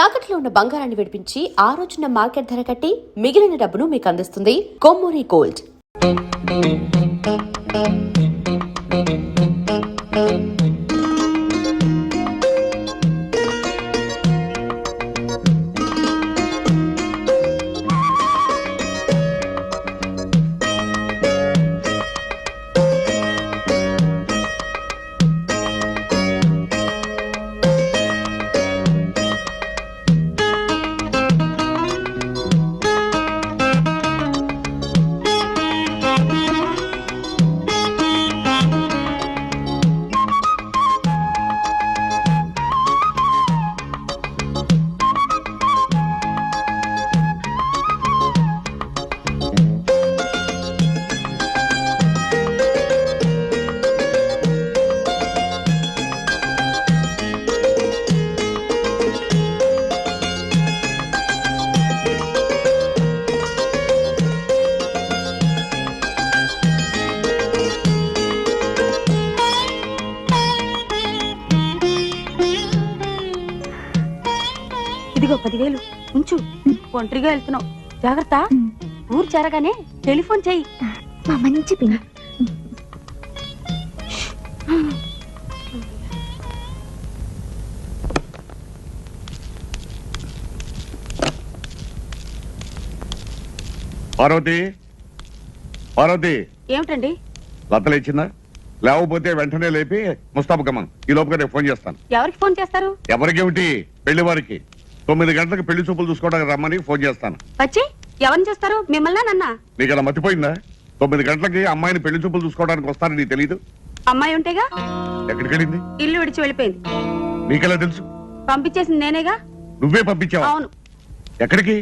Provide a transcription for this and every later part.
తాకట్లో ఉన్న బంగారాన్ని విడిపించి ఆ రోజున మార్కెట్ ధర కట్టి మిగిలిన డబ్బును మీకు అందిస్తుంది కొమ్మూరి గోల్డ్. ఇదిగో 10,000 ఉంచు. ఒంటరిగా వెళ్తున్నావు, జాగ్రత్త. ఊరు చేరగానే టెలిఫోన్ చెయ్యి. మా మంచి పిల్ల. పార్వతి, పార్వతి, ఏమిటండి? లతలు ఇచ్చిందా? లేకపోతే వెంటనే లేపి ముస్తాబకమ్మా, ఈ లోపుగా నేను ఫోన్ చేస్తాను. ఎవరికి ఫోన్ చేస్తారు? ఎవరికేమిటి, పెళ్లి వారికి 9 గంటలకు పెళ్లి చూపులు చూసుకోవడానికి రమ్మని ఫోన్ చేస్తాను. వచ్చి ఎవరిని చేస్తారు, మిమ్మల్ని నన్నా? నీకు అలా మర్చిపోయిందా? 9 గంటలకి అమ్మాయిని పెళ్లి చూపులు చూసుకోవడానికి వస్తానని నీకు తెలీదు? అమ్మాయి ఉంటేగా. ఎక్కడికి వెళ్ళింది? ఇల్లు విడిచి వెళ్ళిపోయింది. నీకెలా తెలుసు? పంపించేసింది నేనేగా. నువ్వే పంపించావా? అవును. ఎక్కడికి?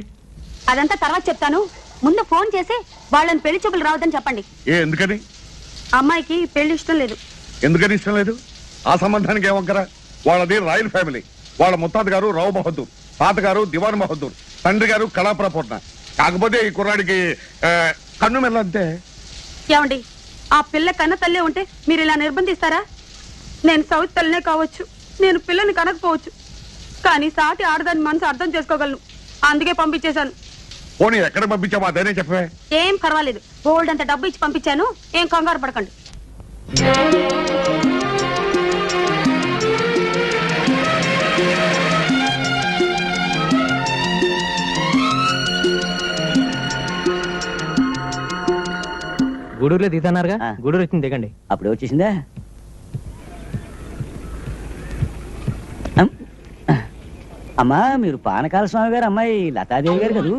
అదంతా తర్వాత చెప్తాను. ముందు ఫోన్ చేసి వాళ్ళని పెళ్లి చూపులు రావద్దని చెప్పండి. ఎందుకని? అమ్మాయికి పెళ్లి ఇష్టం లేదు. ఎందుకని ఇష్టం లేదు? ఆ సంబంధానికి ఏమక్కరా? వాళ్ళది రాయల్ ఫ్యామిలీ. వాళ్ళ ముత్తాత గారు రావు బహదూర్, తాతగారు దివాన్ బహదూర్, తండ్రి గారు కళాప్రపూర్ణ. కాకపోతే ఈ కుర్రాడికి కన్ను మెల్లంతే. ఏమండి, ఆ పిల్ల కన్న తల్లే ఉంటే మీరు ఇలా నిర్బంధిస్తారా? నేను సౌత్ తల్లినే కావచ్చు, నేను పిల్లని కనకపోవచ్చు, కానీ సాటి ఆడదాని మనసు అర్థం చేసుకోగలను. అందుకే పంపించేశాను. పోనీ ఎక్కడ పంపించావా అదేనే చెప్పవే. ఏం పర్వాలేదు, గోల్డ్ అంత డబ్బు ఇచ్చి పంపించాను. ఏం కంగారు పడకండి. గూడూరులో దిగుతున్నారుగా, గూడూరు వచ్చింది దిగండి. అప్పుడే వచ్చేసిందా? అమ్మా, మీరు పానకాల స్వామి గారు అమ్మాయి లతాదేవి గారు కదూ?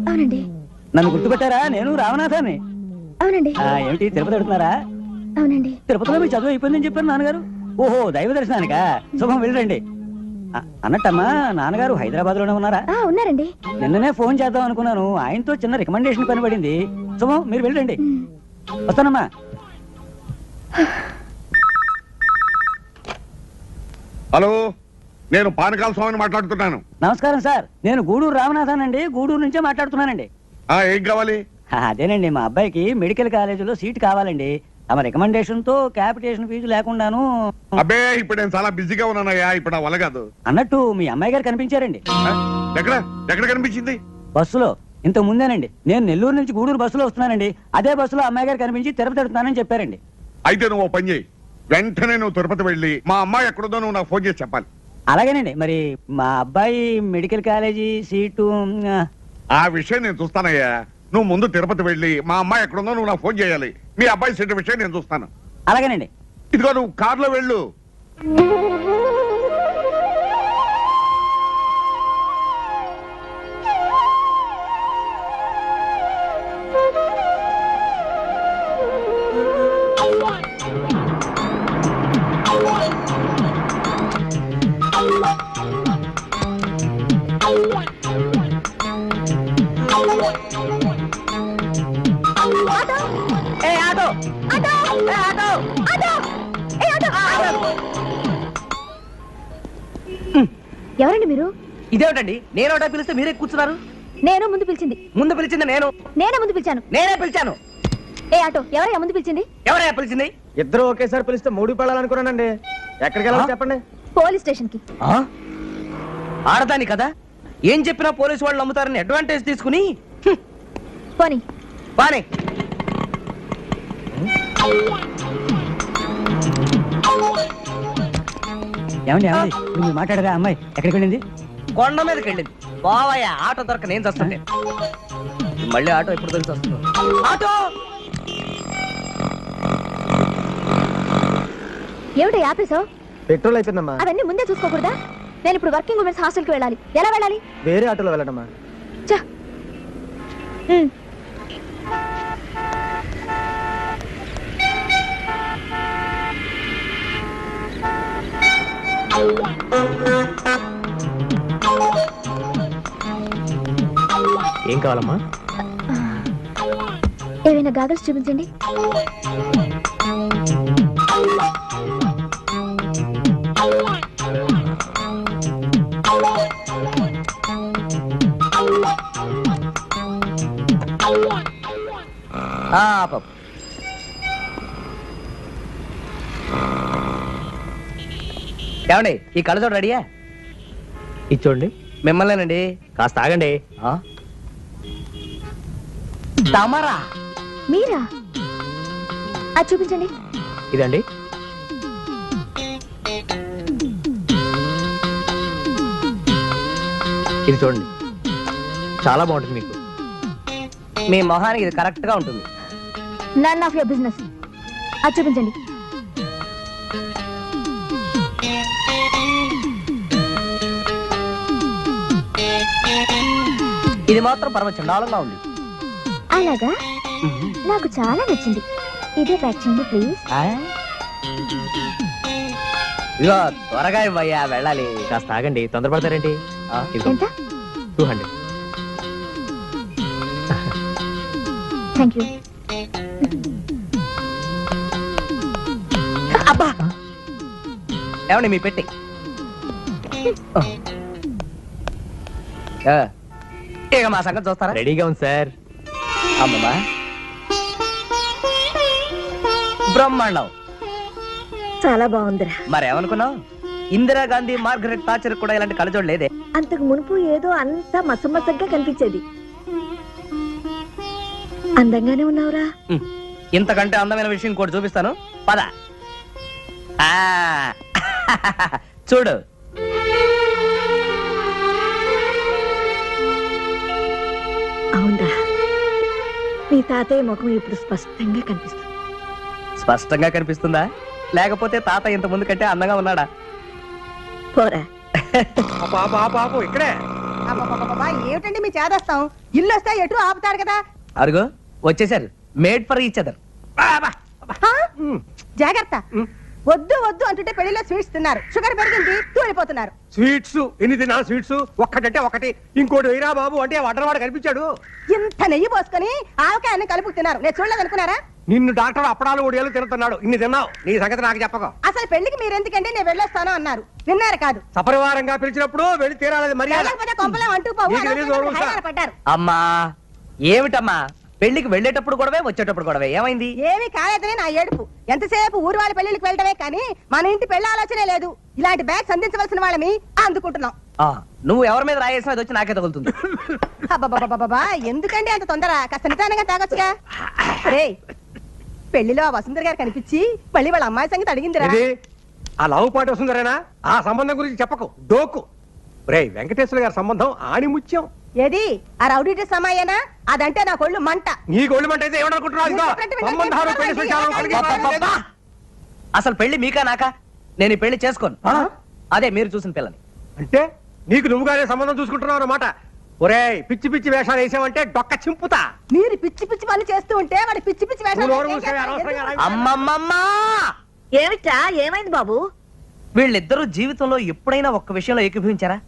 అవునండి. నన్ను గుర్తుపెట్టారా? నేను రామనాథాన్ని. అవునండి. ఏమిటి, తిరుపతి వెళ్తున్నారా? అవునండి. తిరుపతిలో మీ చదువు అయిపోయిందని చెప్పారు నాన్నగారు. ఓహో, దైవ దర్శనానికా? శుభం, వెళ్ళండి. అన్నట్టమ్మా, నాన్నగారు హైదరాబాద్ లోనే ఉన్నారా? ఉన్నారండి. నిన్ననే ఫోన్ చేద్దాం అనుకున్నాను, ఆయనతో చిన్న రికమెండేషన్ పని పడింది. శుభం, మీరు వెళ్ళండి. వస్తానమ్మా. హలో, నేను పానకాల స్వామిని మాట్లాడుతున్నాను. నమస్కారం సార్, నేను గూడూరు రామనాథానండి. గూడూరు నుంచే మాట్లాడుతున్నానండి. ఏం కావాలి? అదేనండి, మా అబ్బాయికి మెడికల్ కాలేజీలో సీట్ కావాలండి. తమ రికమెండేషన్ తో క్యాపిటేషన్ ఫీజు లేకుండాను. అబ్బే, ఇప్పుడు నేను చాలా బిజీగా ఉన్నానయ్యా, ఇప్పుడు నా వల్ల కాదు. అన్నట్టు మీ అమ్మాయి గారు కనిపించారండి. ఎక్కడ ఎక్కడ కనిపించింది? బస్సులో. ఇంత ముందేనండి, నేను నెల్లూరు నుంచి గూడూరు బస్సులో వస్తున్నానండి. అదే బస్సులో అమ్మాయి గారు కనిపించి తిరుపతి వెళ్తున్నానని చెప్పారండి. అయితే నువ్వు ఓ పని చేయి, వెంటనే నువ్వు తిరుపతి వెళ్ళి మా అమ్మాయి ఎక్కడుందో నువ్వు నాకు ఫోన్ చేసి చెప్పాలి. అలాగేనండి. మరి మా అబ్బాయి మెడికల్ కాలేజీ సీటు ఆ విషయం నేను చూస్తానయ్యా. నువ్వు ముందు తిరుపతి వెళ్ళి మా అమ్మాయి ఎక్కడుందో నువ్వు నాకు ఫోన్ చేయాలి. మీ అబ్బాయి సీటు విషయం నేను చూస్తాను. అలాగేనండి. ఇదిగో నువ్వు కారులో వెళ్ళు. ఎవరండి మీరు? ఇదేమిటండి, నేను పిలిస్తే మీరే కూర్చున్నారు? నేను ముందు పిలిచింది. ముందు పిలిచింది నేను. నేనే ముందు పిలిచాను. నేనే పిలిచాను. ఏ ఆటో, ఎవరయ్యా ముందు పిలిచింది? ఎవరయ్యా పిలిచింది? ఇద్దరు ఒకేసారి పిలిస్తే 3 పెళ్ళాలనుకున్నానండి. ఎక్కడికి వెళ్ళాలో చెప్పండి. పోలీస్ స్టేషన్ కి. ఆడదాని కదా, ఏం చెప్పినా పోలీసు వాళ్ళు నమ్ముతారని అడ్వాంటేజ్ తీసుకుని పోనీ బానే. ఏమండి ఏమండి మీరు మాట్లాడరా అమ్మాయి ఎక్కడికి వెళ్ళింది? కొండ మీదకి వెళ్ళింది. బావయ్య ఆటో దొరక నేను చస్తుంటే. మళ్ళీ ఆటో ఎప్పుడు తెలిసి వస్తుంది? ఆటో ఏమిటో ఆపేసావు? పెట్రోల్ అయిపోయిందమ్మా. అవన్నీ ముందే చూసుకోకూడదా? నేను ఇప్పుడు వర్కింగ్ ఉమెన్స్ హాస్టల్కి వెళ్ళాలి. ఎలా వెళ్ళాలి? వేరే ఆటోలో వెళ్ళడమ్మా. చా ఏం కావాలమ్మా? ఏమైనా గాగల్స్ చూపించండి. పాప ఏమండి ఈ కళ్ళజోడు రెడీయా? ఇచ్చోండి. మిమ్మల్నేనండి. కాస్త ఆగండి. తమరా? మీరా? అది చూపించండి. ఇదండి. ఇది చూడండి, చాలా బాగుంటుంది మీకు. మీ మొహానికి ఇది కరెక్ట్ గా ఉంటుంది. None of your business. అది చూపించండి. ఇది మాత్రం పరమచండాలంగా ఉంది. అలాగా? నాకు చాలా నచ్చింది. ఇదే ప్యాక్ చేయండి ప్లీజ్. ఇదిగో త్వరగా ఇవ్వయ్యా, వెళ్ళాలి. కాస్త ఆగండి, తొందరపడతారేంటి? ఎంత? 200. Thank you. అబ్బా ఏమండి మీ పెట్టి ఇక మా సంగతి చూస్తారా? రెడీగా ఉంది సార్. అమ్మమ్మా బ్రహ్మాండం. చాలా బాగుందిరా. మరేమనుకున్నావు? ఇందిరాగాంధీ, మార్గరెట్ థాచర్ కూడా ఇలాంటి కళ్ళజోడు లేదే. అంతకు మునుపు ఏదో అంతా మసమసగ్గా కనిపించేది. అందంగానే ఉన్నావురా. ఇంతకంటే అందమైన విషయం కూడా చూపిస్తాను, పద. చూడు. అవునరా, మీ తాతయ్య ముఖం ఇప్పుడు స్పష్టంగా కనిపిస్తుంది. స్పష్టంగా కనిపిస్తుందా, లేకపోతే తాత ఇంత ముందు కంటే అందంగా ఉన్నాడా? పోరా. ఇక్కడే ఏమిటండి మీ చేదస్తాం? ఇల్లు వస్తే ఎటు ఆపుతారు కదా. అరుగో వచ్చేసారు. Made for each other. జాగ్రత్త. వద్దు వద్దు అంటుంటే పెళ్లిలో స్వీట్స్ తిన్నారు, షుగర్ పెరిగింది, తూలిపోతున్నారు. స్వీట్స్ ఎన్ని తిన్నా? స్వీట్స్ ఒక్కటంటే ఒకటి, ఇంకోటి వేయరా బాబు అంటే వడ్డరవాడు కనిపించాడు. ఇంత నెయ్యి పోసుకొని ఆవకాయన్ని కలుపుకు తిన్నారు. నేను చూడలేదు అనుకున్నారా? నిన్ను డాక్టర్ అప్పడాలు ఒడియాలు తిరుగుతున్నాడు. ఇన్ని తిన్నావు, నీ సంగతి నాకు చెప్పక. అసలు పెళ్లికి మీరు ఎందుకంటే నేను వెళ్ళొస్తాను అన్నారు. విన్నారు కాదు? సపరివారంగా పిలిచినప్పుడు వెళ్ళి తీరాలి మర్యాద. వెళ్ళకపోతే కొంపలే అంటూ పోవు. నీకు తెలీదు, అనవసరంగా ఊరుకో. హైరాణ పడ్డారు. అమ్మా ఏమిటమ్మా, పెళ్లికి వెళ్ళేటప్పుడు గొడవే, వచ్చేటప్పుడు గొడవే, ఏమైంది? ఏమీ కాలేదని నా ఏడుపు. ఎంతసేపు ఊరు వాళ్ళ పెళ్లికి వెళ్ళటమే కానీ మన ఇంటి పెళ్లి ఆలోచనే లేదు. ఇలాంటి బ్యాగ్స్ అందించవలసిన వాళ్ళని అందుకుంటున్నాం. నువ్వు ఎవరి మీద రాయేసినా అది వచ్చి నాకే తగులుతుంది. అబ్బబ్బబ్బబ్బబ్బా, ఎందుకండి అంత తొందర? కాస్త నిదానంగా తాగొచ్చుగా. రే, పెళ్లిలో ఆ వసుంధర గారు కనిపించి మళ్ళీ వాళ్ళ అమ్మాయి సంగతి అడిగిందిరా. ఇది ఆ లవ్ పాట వస్తుందరేనా? ఆ సంబంధం గురించి చెప్పకు, డోకు. రే వెంకటేశ్వర గారి సంబంధం ఆణిముత్యం. ఏది ఆ రౌడీ డ్రెస్ అమ్మాయేనా? అదంటే నా కొళ్ళు మంట. నీ గోల్డ్ మంట అయితే ఏమనుకుంటున్నావు? ఇదిగో, సంబంధాలు పెళ్లి విషయాలు కలిగి అబ్బబ్బబ్బా! అసలు పెళ్లి మీకా నాకా? నేను ఈ పెళ్లి చేసుకోను. అదే మీరు చూసిన పిల్లని. అంటే నీకు నువ్వుగానే సంబంధం చూసుకుంటున్నావు అన్నమాట. ఒరేయ్, పిచ్చి పిచ్చి వేషాలు వేసావంటే డొక్క చింపుతా. మీరు పిచ్చి పిచ్చి పనులు చేస్తూ ఉంటే వాడి పిచ్చి పిచ్చి నువ్వు నోరు వేషాలు మూసుకొని అనవసరంగా రా. అమ్మమ్మమ్మా, ఏమిటా? ఏమైంది బాబు? వీళ్ళిద్దరూ జీవితంలో ఎప్పుడైనా ఒక్క విషయంలో ఏకీభవించారా?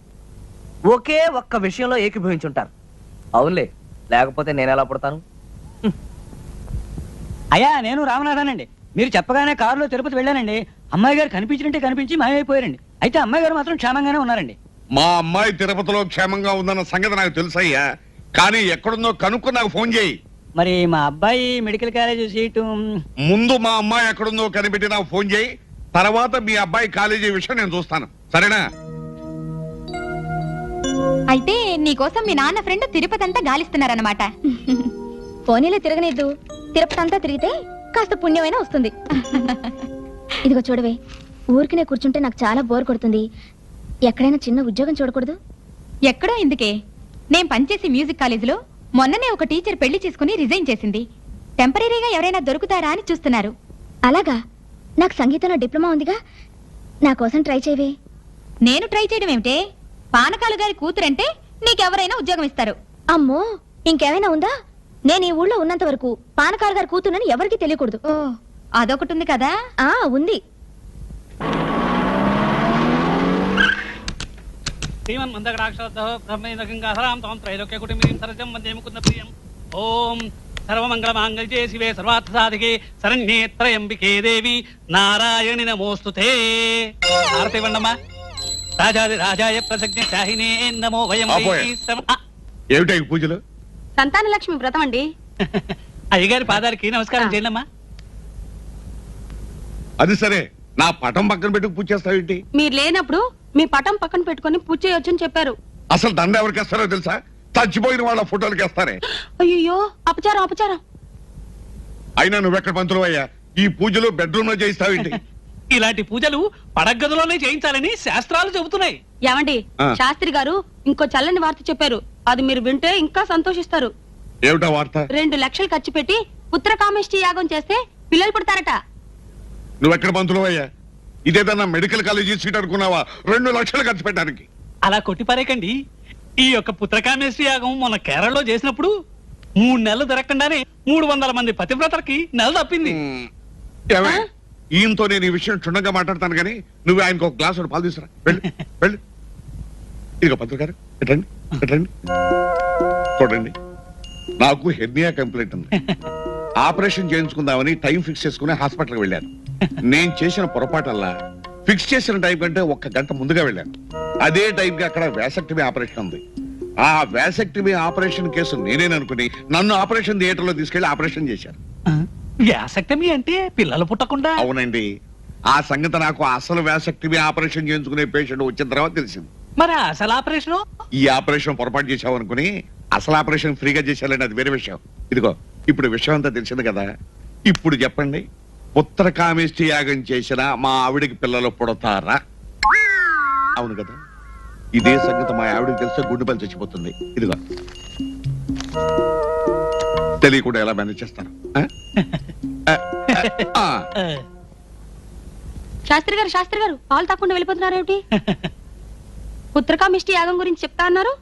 ఒకే ఒక్క విషయంలో ఏకీభవించుంటారు. అవునులే, లేకపోతే నేను ఎలా పుడతాను? అయ్యా నేను రామనాథానండి. మీరు చెప్పగానే కారులో తిరుపతి వెళ్ళానండి. అమ్మాయి గారు కనిపించినట్టే కనిపించి మాయమైపోయారండి. అయితే అమ్మాయి గారు మాత్రం క్షేమంగానే ఉన్నారండి. మా అమ్మాయి తిరుపతిలో క్షేమంగా ఉందన్న సంగతి నాకు తెలుసయ్యా, కానీ ఎక్కడుందో కనుక్కొని నాకు ఫోన్ చేయి. మరి మా అబ్బాయి మెడికల్ కాలేజ్ సీటు ముందు మా అమ్మాయి ఎక్కడుందో కనిపెట్టి నాకు ఫోన్ చేయి. తర్వాత మీ అబ్బాయి కాలేజీ విషయం నేను చూస్తాను, సరేనా? అయితే నీకోసం మీ నాన్న ఫ్రెండ్ తిరుపతి అంతా గాలిస్తున్నారన్నమాట. పోనీలే తిరగనిద్దు. తిరుపతి అంతా తిరిగితే కాస్త పుణ్యమైనా వస్తుంది. ఇదిగో చూడవే, ఊరికినే కూర్చుంటే నాకు చాలా బోర్ కొడుతుంది. ఎక్కడైనా చిన్న ఉద్యోగం చూడకూడదు? ఎక్కడో ఎందుకే, నేను పనిచేసి మ్యూజిక్ కాలేజీలో మొన్ననే ఒక టీచర్ పెళ్లి చేసుకుని రిజైన్ చేసింది. టెంపరీగా ఎవరైనా దొరుకుతారా అని చూస్తున్నారు. అలాగా? నాకు సంగీతంలో డిప్లొమా ఉందిగా, నా కోసం ట్రై చేయవే. నేను ట్రై చేయడం ఏమిటే, పానకాలు గారి కూతురంటే నీకెవరైనా ఉద్యోగం ఇస్తారు. అమ్మో, ఇంకేమైనా ఉందా? నేను ఈ ఊళ్ళో ఉన్నంత వరకు పానకాలు గారి కూతురని ఎవరికీ తెలియకూడదు. ఓ, అదొకటి ఉంది కదా? ఆ, ఉంది. ఓం సర్వమంగళమాంగళ్యే శివే సర్వార్థ సాధికే శరణ్యేత్రయంబికే దేవి నారాయణి నమోస్తుతే. ఆరతి వర్ణమా. రాజాది రాజాయ ప్రసజ్ఞ శాహినే నమో వయం. ఏమిటా ఈ పూజలు? సంతాన లక్ష్మి వ్రతం అండి. అయ్యగారి పాదాలకి నమస్కారం చేయండమ్మా. అది సరే, నా పటం పక్కన పెట్టి పూజ చేస్తావేంటి? మీరు లేనప్పుడు మీ పటం పక్కన పెట్టుకొని పూజ చేయొచ్చని చెప్పారు. అసలు దండ ఎవరికి వేస్తారో తెలుసా? చచ్చిపోయిన వాళ్ళ ఫోటోలకి వేస్తారే. అయ్యో, అపచారం అపచారం. అయినా నువ్వెక్కడ పంతులు అయ్యా? ఈ పూజలు బెడ్రూమ్ లో చేయిస్తావేంటి? ఇలాంటి పూజలు పడగదిలోనే చేయించాలని శాస్త్రాలు చెబుతున్నాయి. ఏమండి, శాస్త్రి గారు ఇంకో చల్లని వార్త చెప్పారు. అది మీరు వింటే ఇంకా సంతోషిస్తారు. ఏమిటా వార్త? 2 లక్షలు ఖర్చు పెట్టి పుత్రకామేష్టి యాగం చేస్తే పిల్లలు పుడతారట. నువ్వెక్కడ పంతులు అయ్యా? ఇదేదన్నా మెడికల్ కాలేజీ సీట్ అనుకున్నావా 2 లక్షలు ఖర్చు పెట్టడానికి? అలా కొట్టిపారేకండి. ఈ యొక్క పుత్రకామేశ్వరి యాగం మొన్న కేరళలో చేసినప్పుడు 3 నెలలు దొరకకుండానే 300 మంది పతివ్రతలకి నెల తప్పింది. ఏమే, ఈయనతో నేను ఈ విషయం క్షుణ్ణంగా మాట్లాడతాను కానీ నువ్వు ఆయనకు ఒక గ్లాసు పాలు తీసుకురా. వెళ్ళు వెళ్ళు. ఇదిగో పంతులు గారు, ఎట్టండి ఎట్టండి. చూడండి, నాకు హెర్నియా కంప్లైంట్ ఉంది. ఆపరేషన్ చేయించుకుందామని టైం ఫిక్స్ చేసుకుని హాస్పిటల్కి వెళ్ళాను. నేను చేసిన పొరపాటల్లా ఫిక్స్ చేసిన టైం కంటే 1 గంట ముందుగా వెళ్ళాను. అదే టైంకి అక్కడ వ్యాసెక్టమీ ఆపరేషన్ ఉంది. ఆ వ్యాసెక్టమీ ఆపరేషన్ కేసు నేనేననుకుని నన్ను ఆపరేషన్ థియేటర్ లో తీసుకెళ్లి ఆపరేషన్ చేశారు. వ్యాసక్టమీ అంటే పిల్లలు పుట్టకుండా? అవునండి. ఆ సంగతి నాకు అసలు వ్యాసెక్టమీ ఆపరేషన్ చేయించుకునే పేషెంట్ వచ్చిన తర్వాత తెలిసింది. మరి అసలు ఆపరేషన్? ఈ ఆపరేషన్ పొరపాటు చేశావు అనుకుని అసలు ఆపరేషన్ ఫ్రీగా చేశారండి, అది వేరే విషయం. ఇదిగో ఇప్పుడు విషయం అంతా తెలిసింది కదా. ఇప్పుడు చెప్పండి, పుత్రకామేష్టి యాగం చేసిన మా ఆవిడికి పిల్లలు పుడతారా? అవును కదా. ఇదే సంగతి మా ఆవిడికి తెలిస్తే గుండె పని చచ్చిపోతుంది. ఇదిగో తెలియకుండా ఎలా మేనేజ్ చేస్తారు? శాస్త్రి గారు పాలు తప్పకుండా వెళ్ళిపోతున్నారేమిటి? పుత్రకామిష్టి యాగం గురించి చెప్తా అన్నారు.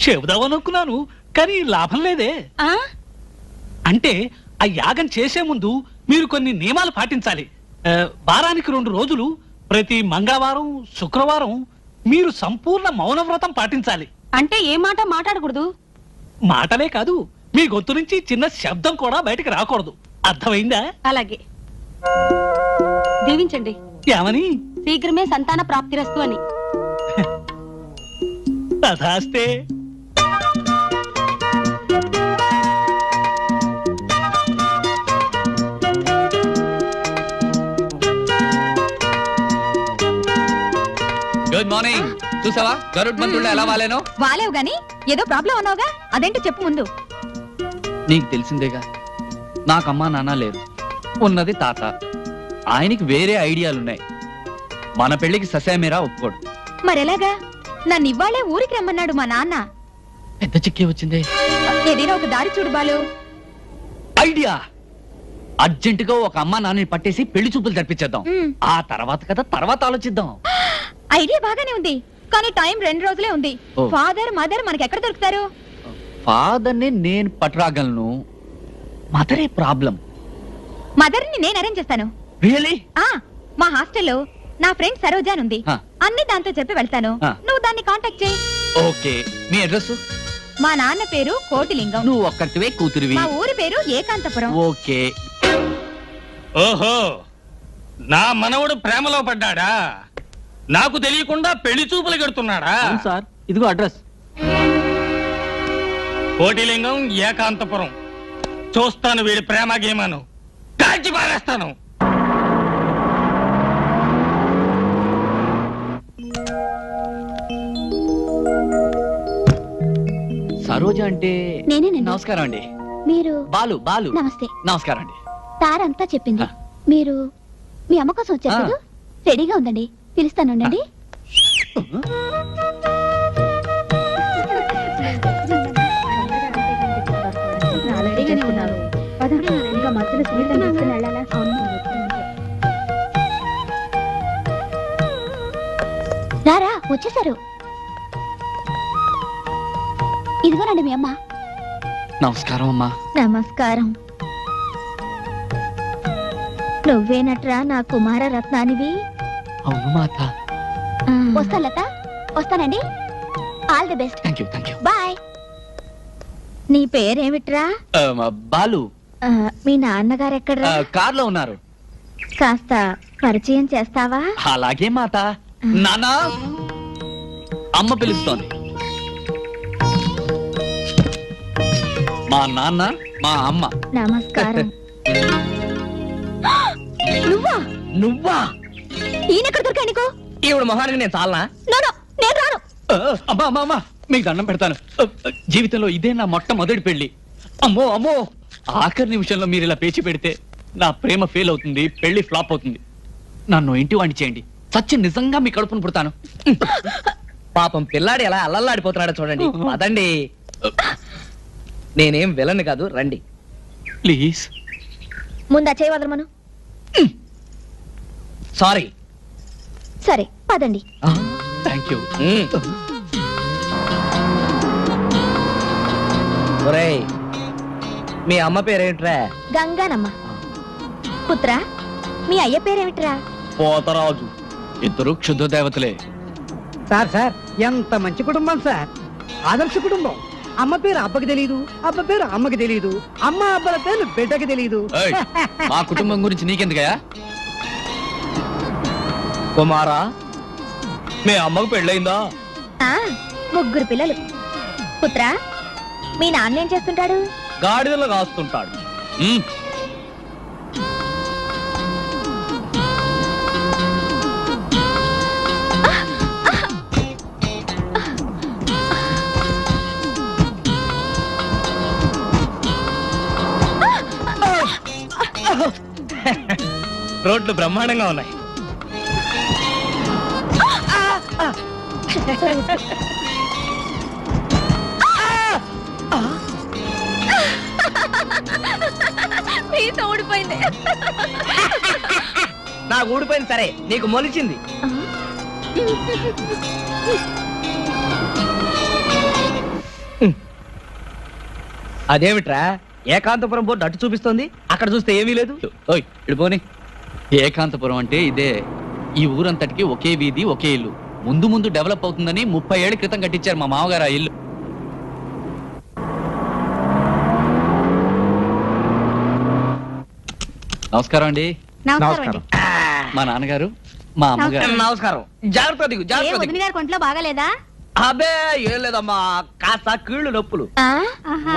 చెబుదామనుకున్నాను కానీ లాభం లేదే. అంటే ఆ యాగం చేసే ముందు మీరు కొన్ని నియమాలు పాటించాలి. వారానికి 2 రోజులు ప్రతి మంగళవారం శుక్రవారం మీరు సంపూర్ణ మౌనవ్రతం పాటించాలి. అంటే ఏ మాట మాట్లాడకూడదు? మాటలే కాదు, మీ గొంతు నుంచి చిన్న శబ్దం కూడా బయటకు రాకూడదు. అర్థమైందా? అలాగే. దీవించండి. ఏమని? శీఘ్రమే సంతాన ప్రాప్తిరస్తు అని. తథాస్తే. Good morning. చూసావా గరుడ్ మంత్రుల్లో ఎలా వాలేనో? వాలేవు గాని ఏదో ప్రాబ్లం అన్నావుగా, అదేంటో చెప్పు ముందు. నీకు తెలిసిందేగా, నాకమ్మా నాన్న లేరు, ఉన్నది తాత. ఆయనకి వేరే ఐడియాలున్నాయి. మన పెళ్లికి ససేమేరా ఒప్పుకోడు. మరెలాగా? నన్ను ఇవ్వాలే ఊరికి రమ్మన్నాడు మా నాన్న. పెద్ద చిక్కే వచ్చిందే. ఏదైనా ఒక దారి చూడు బాలు. ఐడియా! అర్జెంటుగా ఒక అమ్మా నాన్నని పట్టేసి పెళ్లి చూపులు జరిపించేద్దాం. ఆ తర్వాత కదా తర్వాత ఆలోచిద్దాం. ఐడియా బాగానే ఉంది కానీ టైం 2 రోజులే ఉంది. ఫాదర్ మదర్ మనకి ఎక్కడ దొరుకుతారు? ఫాదర్ ని నేను పట్టురాగలను, మదరే ప్రాబ్లం. మదర్ ని నేను అరేంజ్ చేస్తాను. రియలీ? మా హాస్టల్లో నా ఫ్రెండ్ సరోజా ఉంది. అన్ని దాంతో చెప్పి వెళ్తాను. నువ్వు దాన్ని కాంటాక్ట్ చేయి. ఓకే. మీ అడ్రస్? మా నాన్న పేరు కోటిలింగం. నువ్వు ఒక్కటివే కూతురివి. మా ఊరి పేరు ఏకాంతపురం. ఓకే. ఓహో, నా మనవడు ప్రేమలో పడ్డాడా? నాకు తెలియకుండా పెళ్లి చూపులు కడుతున్నాడా? సార్, ఇదిగో అడ్రస్. కోటిలింగం, ఏకాంతపురం. చూస్తాను వీడి ప్రేమ గేమాను, కాల్చి పారేస్తాను. సరోజ అంటే నేనేనండి. నమస్కారం అండి. మీరు బాలు బాలు నమస్తే. నమస్కారం అండి. తారంతా చెప్పింది. మీరు మీ అమ్మ కోసం వచ్చారు కదా? రెడీగా ఉందండి, పిలుస్తానుండండి. రారా, వచ్చేసారు. ఇదిగోనండి మీ అమ్మ. నమస్కారం అమ్మా. నమస్కారం. నువ్వేనట్రా నా కుమార రత్నానివి? అవును మాత. వస్తా లత, వస్తానండి. All the best. Thank you thank you. Bye. నీ పేరేమిట్రా? బాలు. మీ నాన్నగారు ఎక్కడ్రా? కార్లో ఉన్నారు. కాస్త పరిచయం చేస్తావా? అలాగే మాత. నానా, అమ్మ పిలుస్తోంది. మా నాన్న, మా అమ్మ. నమస్కారం. నువ్వా? నువ్వా? ఈయనెక్కడ దొరికా నీకు? ఈవిడ మొహానికి నేను చాలనా? నేను రాను. అమ్మా అమ్మా అమ్మా, మీకు దండం పెడతాను. జీవితంలో ఇదే నా మొట్టమొదటి పెళ్లి. అమ్మో అమ్మో, ఆఖరి నిమిషంలో మీరు ఇలా పేచి పెడితే నా ప్రేమ ఫెయిల్ అవుతుంది, పెళ్లి ఫ్లాప్ అవుతుంది. నన్ను ఇంటి వాణ్ణి చేయండి, సత్య నిజంగా మీ కడుపును పుడతాను. పాపం పిల్లాడు ఎలా అల్లల్లాడిపోతున్నాడో చూడండి. అదండి, నేనేం విలను కాదు, రండి ప్లీజ్. ముందా చేయి వదలమను. సారీ. సరే పదండి. Thank you. ఒరేయ్, మీ అమ్మ పేరేంట్రా? గంగానమ్మ. పుత్ర, మీ అయ్య పేరేమిట్రా? పోతరాజు. ఇద్దరు క్షుద్ర దేవతలే. సార్ సార్, ఎంత మంచి కుటుంబం సార్. ఆదర్శ కుటుంబం. అమ్మ పేరు అబ్బకి తెలియదు, అబ్బ పేరు అమ్మకి తెలియదు, అమ్మ అబ్బల పేరు బిడ్డకి తెలియదు. ఏయ్, మా కుటుంబం గురించి నీకెందుకయ్యా? కుమారా, మీ అమ్మకు పెళ్ళయిందా? ముగ్గురు పిల్లలు. పుత్ర, మీ నాన్న ఏం చేస్తుంటాడు? గాడిదలు కాస్తుంటాడు. రోడ్లు బ్రహ్మాండంగా ఉన్నాయి. ఊడిపోయింది. నాకు ఊడిపోయింది సరే, నీకు మొలిచింది. అదేమిట్రా, ఏకాంతపురం బోర్డు అటు చూపిస్తోంది, అక్కడ చూస్తే ఏమీ లేదు. ఓయ్ ఇడిపోని. ఏకాంతపురం అంటే ఇదే. ఈ ఊరంతటికి ఒకే వీధి, ఒకే ఇల్లు. ముందు ముందు డెవలప్ అవుతుందని 30 ఏళ్ల క్రితం కట్టించారు మా మామగారు ఆ ఇల్లు. నమస్కారం అండి. నమస్కారం. మా నాన్నగారు, మా అమ్మగారు. నమస్కారం. జాగ్రత్త దిగు, జాగ్రత్త దిగు. గారి కొంట్లో బాగాలేదా? అబే ఏం లేదమ్మా, కాస్త కీళ్ళు నొప్పులు.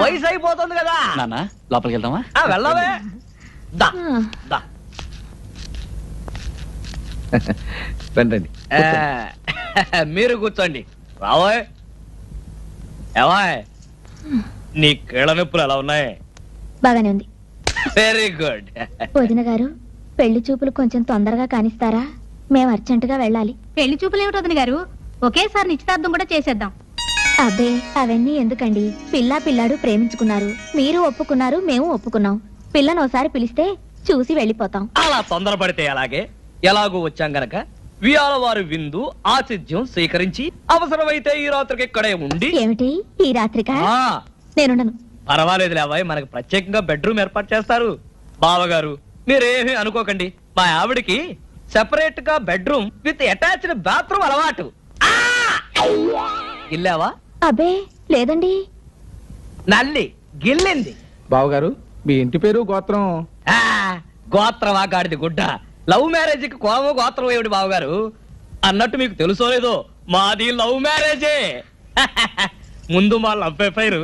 వయసు అయిపోతుంది కదా. నాన్న, లోపలికి వెళ్దామా? వెళ్ళవే. దా దా. రండి. మీరు కూర్చోండి. రావోయ్. ఏవాయ్, నీ కీళ్ళ నొప్పులు ఎలా ఉన్నాయి? బాగానే ఉంది. Very good. వదిన గారు, పెళ్లి చూపులు కొంచెం తొందరగా కానిస్తారా? మేము అర్జెంటుగా వెళ్ళాలి. పెళ్లి చూపులు ఏమిటి వదిన గారు, ఒకేసారి నిశ్చితార్థం కూడా చేసేద్దాం. అబ్బే, అవన్నీ ఎందుకండి? పిల్లా పిల్లాడు ప్రేమించుకున్నారు, మీరు ఒప్పుకున్నారు, మేము ఒప్పుకున్నాం. పిల్లను ఒకసారి పిలిస్తే చూసి వెళ్ళిపోతాం. అలా తొందరపడితే అలాగే. ఎలాగూ వచ్చాం గనక వియాల వారి విందు ఆతిథ్యం స్వీకరించి అవసరమైతే ఈ రాత్రికి ఇక్కడే ఉండి. ఏమిటి ఈ రాత్రికా? నేనుండను. పర్వాలేదు లేవాయ్, మనకు ప్రత్యేకంగా బెడ్రూమ్ ఏర్పాటు చేస్తారు. బావగారు మీరేమీ అనుకోకండి, మా ఆవిడికి సెపరేట్ గా బెడ్రూమ్ విత్ అటాచ్డ్ బాత్రూమ్ అలవాటు. గిల్లావా? అబ్బే లేదండి. నల్లి గిల్లింది. బావగారు, మీ ఇంటి పేరు గోత్రం? గోత్రమా గాడిది గుడ్డ. లవ్ మ్యారేజ్ కి కోమ గోత్రం ఏమిటి బావగారు? అన్నట్టు మీకు తెలుసో లేదో, మాది లవ్ మ్యారేజే. ముందు మా లవ్ అఫైర్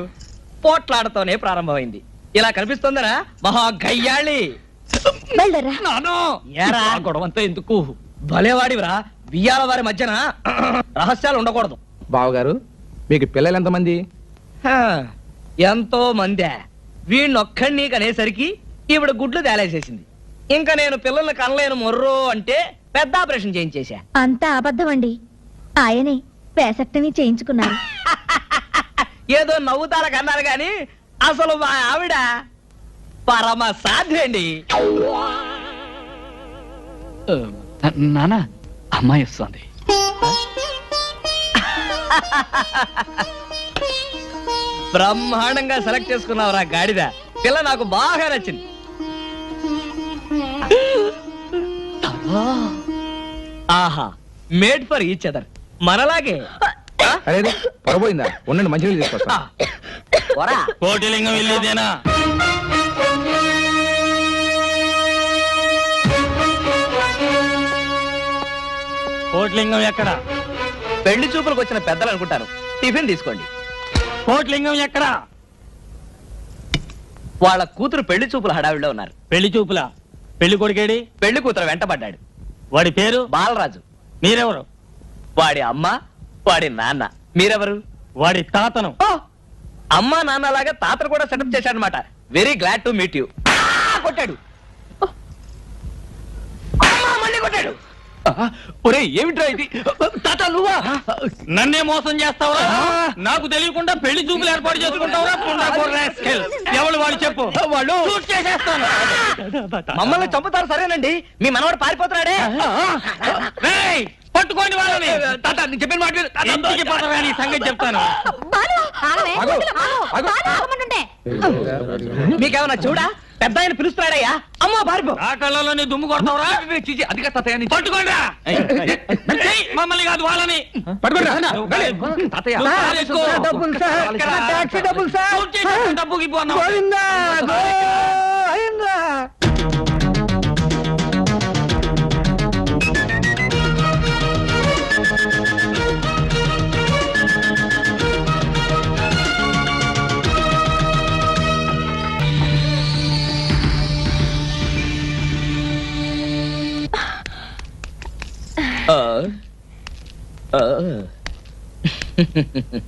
పోట్లాడతోనే ప్రారంభమైంది. ఇలా కనిపిస్తుందనా మహా గయ్యాళి. గొడవంతా ఎందుకు? భలేవాడివరా, బియ్యాల వారి మధ్యన రహస్యాలు ఉండకూడదు. బావగారు, మీకు పిల్లలు ఎంతమంది? ఎంతో మందే వీణ్ణొక్కడిని కనేసరికి ఈవిడ గుడ్లు తేలేసేసింది. ఇంకా నేను పిల్లల్ని కనలేను మొర్రో అంటే పెద్ద ఆపరేషన్ చేయించేశా. అంతా అబద్ధం అండి. ఆయనే వేసక్టమీ చేయించుకున్నారు. ఏదో నవ్వుతారా కన్నారు గాని అసలు మా ఆవిడ పరమ సాధ్యండి. నానా అమ్మాయి వస్తుంది. బ్రహ్మాండంగా సెలెక్ట్ చేసుకున్నావురా గాడిద. పిల్ల నాకు బాగా నచ్చింది. ఆహా, మేడ్ ఫర్ ఈచ్ అదర్. మనలాగే. అదే పొరపోయిందా? ఉండండి, మంచినీళ్ళు తీసుకొస్తా. కోటిలింగం వెళ్ళేదేనా? కోట్లింగం ఎక్కడ? పెళ్లి చూపులకు వచ్చిన పెద్దలు అనుకుంటాను. టిఫిన్ తీసుకోండి. కోట్లింగం ఎక్కడ? వాళ్ళ కూతురు పెళ్లి చూపుల హడావిడిలో ఉన్నారు. పెళ్లి చూపులా? పెళ్లి కొడుకేడి? పెళ్లి కూతురు వెంటబడ్డాడు. వాడి పేరు? బాలరాజు. మీరెవరు? వాడి అమ్మ, వాడి నాన్న. మీరెవరు? వాడి తాతను. అమ్మా నాన్నలాగా తాతను కూడా సెటప్ చేశాడనమాట. Very glad to meet you. కొట్టాడు. మళ్ళీ కొట్టాడు. ఒరే ఏమిట్రా ఇది? తాత నువ్వా? నన్నే మోసం చేస్తావా? నాకు తెలియకుండా పెళ్లి చూపులు ఏర్పాటు చేసుకుంటావా? ఎవరు వాళ్ళు చెప్పు. వాళ్ళు చేసేస్తాను. మమ్మల్ని చంపుతారు సరేనండి. మీ మనవాడు పారిపోతున్నాడే. పట్టుకోండి వాళ్ళని. తాత నేను చెప్పిన మాట సంగతి చెప్తాను. మీకేమన్నా చూడా? పెద్ద ఆయన పిలుస్తున్నాడయ్యా. అమ్మా పారిపో. ఆ కళ్ళలోనే దుమ్ము కొడతావరా? అదిగా తాతయ్య పట్టుకోండి. మమ్మల్ని కాదు వాళ్ళని డబ్బుకి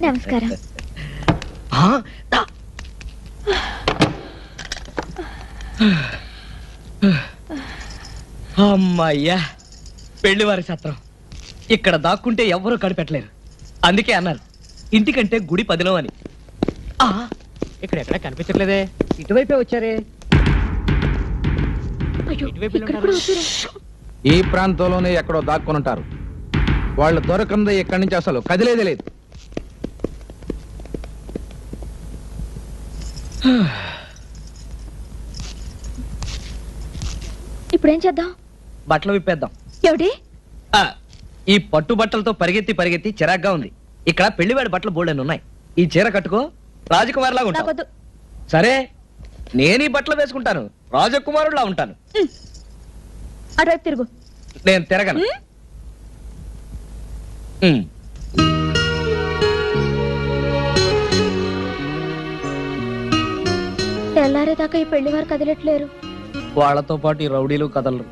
నమస్కారం. అమ్మయ్యా, పెళ్లివారి సత్రం. ఇక్కడ దాక్కుంటే ఎవ్వరూ కనిపెట్టలేరు. అందుకే అన్నారు ఇంటికంటే గుడి పదిలం అని. ఇక్కడ ఎక్కడ కనిపించట్లేదే. ఇటువైపే వచ్చారే. ఈ ప్రాంతంలోనే ఎక్కడో దాక్కుని ఉంటారు. వాళ్ళు దొరకందే ఇక్కడి నుంచి అసలు కదిలేదే లేదు. ఇప్పుడేం చేద్దాం? బట్టలు విప్పేద్దాం. ఏమిటి? ఈ పట్టు బట్టలతో పరిగెత్తి పరిగెత్తి చిరాగ్గా ఉంది. ఇక్కడ పెళ్లివాడి బట్టలు బోల్డెన్ని ఉన్నాయి. ఈ చీర కట్టుకో, రాజకుమారులా ఉంటాను. సరే, నేను ఈ బట్టలు వేసుకుంటాను, రాజకుమారులా ఉంటాను. అటువైపు తిరుగు. నేను తిరగను. తెల్లారేదాకా ఈ పెళ్లి వారు కదిలట్లేరు. వాళ్లతో పాటు ఈ రౌడీలు కదలరు.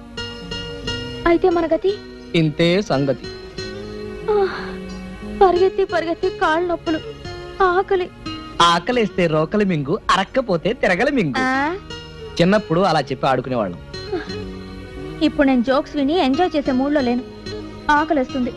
అయితే మన గతి ఇంతే సంగతి. పరిగెత్తి పరిగెత్తి కాళ్ళు నొప్పులు, ఆకలి. ఆకలేస్తే రోకలి మింగు, అరక్కపోతే తిరగలి మింగు. చిన్నప్పుడు అలా చెప్పి ఆడుకునేవాళ్ళం. ఇప్పుడు నేను జోక్స్ విని ఎంజాయ్ చేసే మూడ్లో లేను. ఆకలిస్తుంది.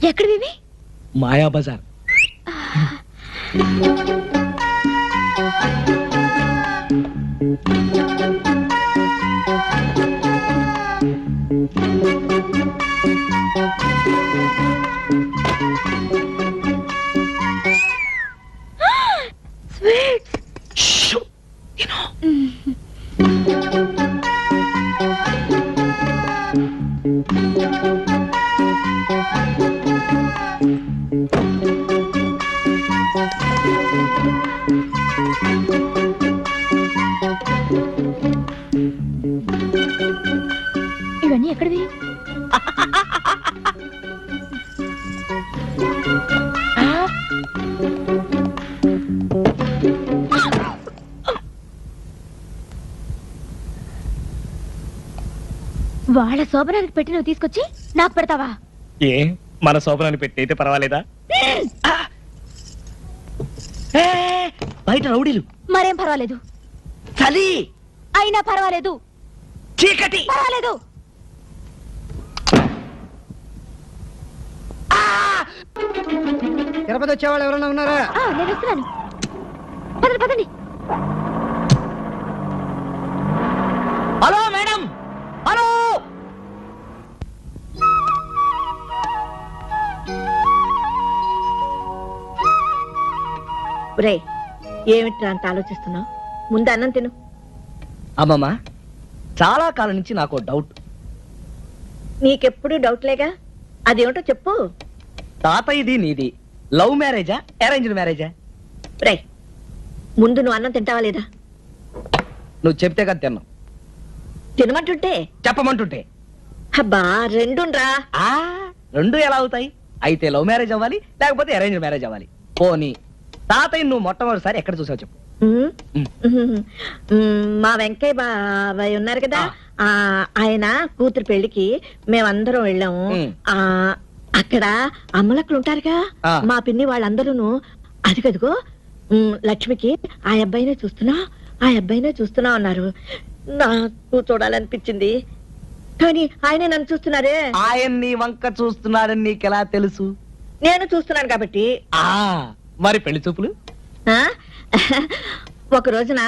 ఎక్కడివి? మాయా బజార్. వాళ్ళ శోభనానికి పెట్టి నువ్వు తీసుకొచ్చి నాకు పెడతావా? ఏ మన శోభనాన్ని పెట్టి అయితే పర్వాలేదా? బయట రౌడీలు. మరేం పర్వాలేదు. చలి అయినా పర్వాలేదు. చీకటి పర్వాలేదు. తిరుపతి వచ్చేవాళ్ళు ఎవరైనా ఉన్నారా? నేను వస్తున్నాను. పదండి పదండి. Hello madam, hello. రే ఏమిట్రా అంత ఆలోచిస్తున్నావు? ముందు అన్నం తిను. అమ్మమ్మ, చాలా కాలం నుంచి నాకు డౌట్. నీకెప్పుడు డౌట్లేగా, అదేమిటో చెప్పు. తాతయ్యది నీది లవ్ మ్యారేజా అరేంజ్డ్ మ్యారేజా? రే ముందు నువ్వు అన్నం తింటావా లేదా? నువ్వు చెప్తే కదా తిన్నావు. తినమంటుంటే చెప్పమంటుంటే అబ్బా రెండురా. రెండు ఎలా అవుతాయి? అయితే లవ్ మ్యారేజ్ అవ్వాలి, లేకపోతే అరేంజ్ మ్యారేజ్ అవ్వాలి. పోనీ తాతయ్య నువ్వు మొట్టమొదటిసారి ఎక్కడ చూసావు చెప్పు. మా వెంకయ్య బాబాయ్ ఉన్నారు కదా, ఆయన కూతురు పెళ్లికి మేమందరం వెళ్ళాము. అక్కడ అమ్మలక్కలు ఉంటారుగా, మా పిన్ని వాళ్ళందరూ అదిగదిగో లక్ష్మికి ఆ అబ్బాయినే చూస్తున్నా అన్నారు. నాకు చూడాలనిపించింది, కానీ ఆయనే నన్ను చూస్తున్నారే. ఆయన నీ వంక చూస్తున్నారని నీకెలా తెలుసు? నేను చూస్తున్నాను కాబట్టి. మరి పెళ్లి చూపులు? ఒక రోజున